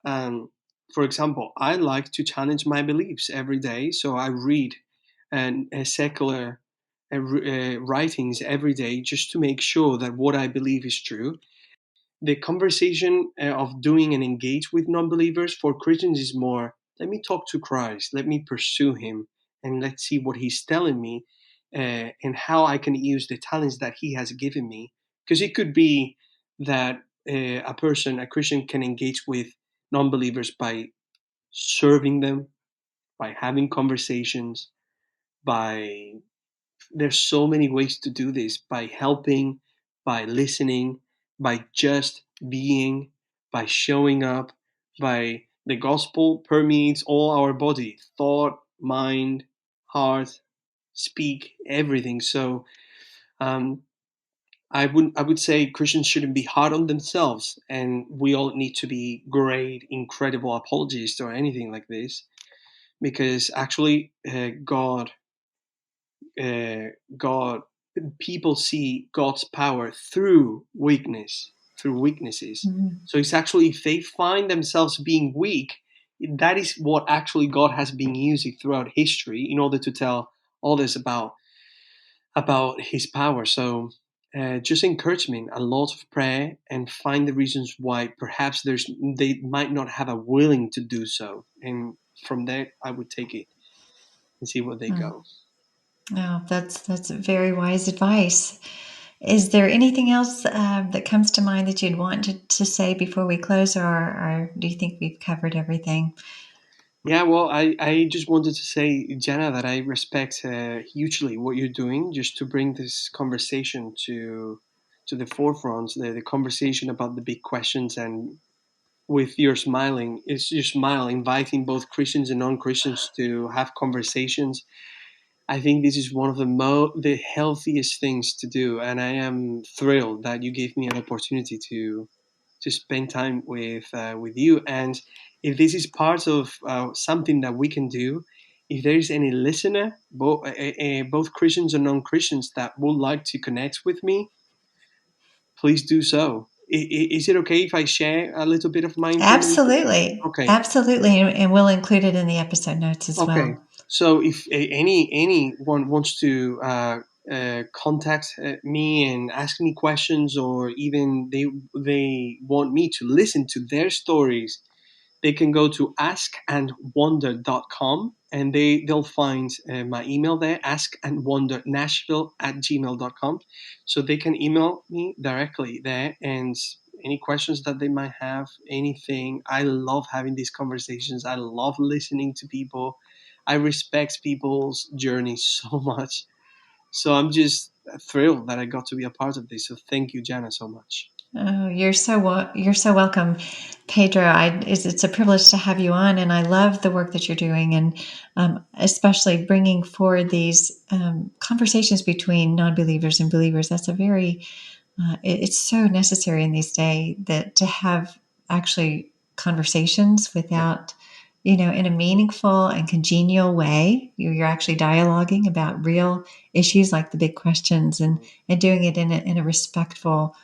S1: Um, for example, I like to challenge my beliefs every day, so I read secular writings every day just to make sure that what I believe is true. The conversation of doing and engage with non-believers for Christians is more, let me talk to Christ, let me pursue him, and let's see what he's telling me, and how I can use the talents that he has given me. Because it could be that a Christian can engage with non-believers by serving them, by having conversations, by there's so many ways to do this: by helping, by listening, by just being, by showing up, by the gospel permeates all our body, thought, mind, heart, speak, everything. So um, I would say Christians shouldn't be hard on themselves, and we all need to be great, incredible apologists or anything like this, because actually, uh, God, people see God's power through weaknesses.
S2: Mhm.
S1: So it's actually, if they find themselves being weak, that is what actually God has been using throughout history in order to tell others about His power. So just encouragement, a lot of prayer, and find the reasons why perhaps they might not have a willing to do so, and from there I would take it and see where they
S2: Mm.
S1: go.
S2: Oh, that's very wise advice. Is there anything else that comes to mind that you'd want to say before we close, or do you think we've covered everything?
S1: Yeah, well, I just wanted to say, Jana, that I respect hugely what you're doing, just to bring this conversation to the forefront, the conversation about the big questions, and with your smiling, it's your smile inviting both Christians and non-Christians to have conversations. I think this is one of the healthiest things to do, and I am thrilled that you gave me an opportunity to spend time with you. And if this is part of something that we can do, if there is any listener, both Christians and non-Christians, that would like to connect with me, please do so. Is it okay if I share a little bit of my information?
S2: Absolutely,
S1: Okay.
S2: absolutely, and we'll include it in the episode notes as
S1: Okay.
S2: well.
S1: So if anyone wants to contact me and ask me questions, or even they want me to listen to their stories, they can go to askandwonder.com, and they'll find my email there, askandwondernashville@gmail.com. So they can email me directly there, and any questions that they might have, anything. I love having these conversations. I love listening to people. I respect people's journey so much. So I'm just thrilled that I got to be a part of this. So thank you, Jana, so much.
S2: Oh, you're so welcome, Pedro. It's a privilege to have you on, and I love the work that you're doing, and especially bringing forward these conversations between non-believers and believers. That's a very it's so necessary in these days that to have actually conversations
S1: Yeah.
S2: without, in a meaningful and congenial way. You're actually dialoguing about real issues like the big questions, and doing it in a respectful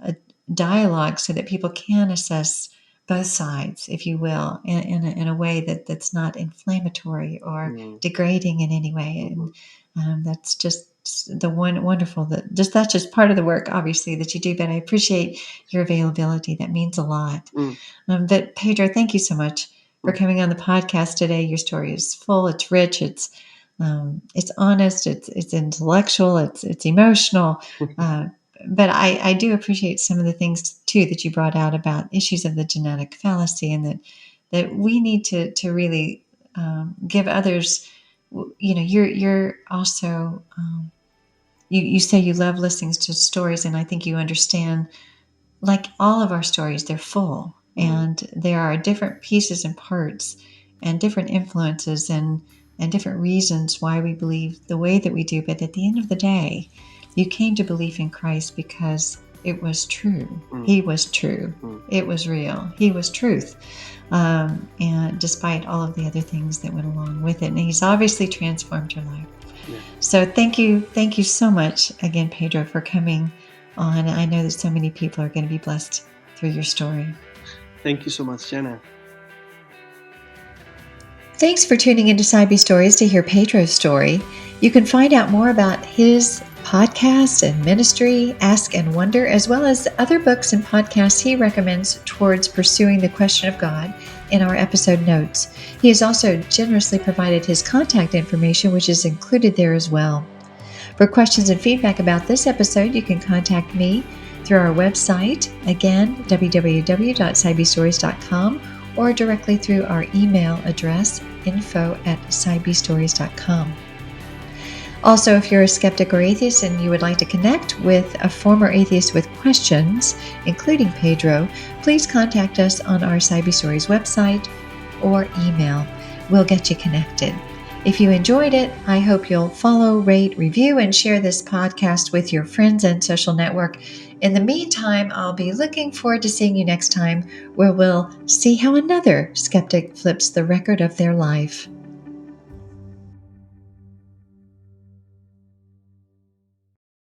S2: a dialogue so that people can assess both sides, if you will, in a way that's not inflammatory or
S1: Mm-hmm.
S2: degrading in any way.
S1: Mm-hmm.
S2: And that's just the wonderful that's just part of the work, obviously, that you do. But I appreciate your availability. That means a lot.
S1: Mm-hmm.
S2: But Pedro, thank you so much for
S1: Mm-hmm.
S2: coming on the podcast today. Your story is full. It's rich. It's honest. It's intellectual. It's emotional. But I do appreciate some of the things too that you brought out about issues of the genetic fallacy, and that we need to really give others. You're also you say you love listening to stories, and I think you understand. Like all of our stories, they're full,
S1: Mm-hmm.
S2: and there are different pieces and parts, and different influences, and different reasons why we believe the way that we do. But at the end of the day, you came to believe in Christ because it was true. He was true.
S1: Mm-hmm.
S2: It was real. He was truth. And despite all of the other things that went along with it, and He's obviously transformed your life.
S1: Yeah.
S2: So thank you so much again, Pedro, for coming on. I know that so many people are going to be blessed through your story.
S1: Thank you so much, Jenna.
S2: Thanks for tuning into Cybe Stories to hear Pedro's story. You can find out more about his podcast and ministry, Ask and Wonder, as well as other books and podcasts he recommends towards pursuing the question of God in our episode notes. He has also generously provided his contact information, which is included there as well. For questions and feedback about this episode, you can contact me through our website, again, www.cybestories.com, or directly through our email address, info@cybestories.com. Also, if you're a skeptic or atheist and you would like to connect with a former atheist with questions, including Pedro, please contact us on our Cybe Stories website or email. We'll get you connected. If you enjoyed it, I hope you'll follow, rate, review, and share this podcast with your friends and social network. In the meantime, I'll be looking forward to seeing you next time, where we'll see how another skeptic flips the record of their life.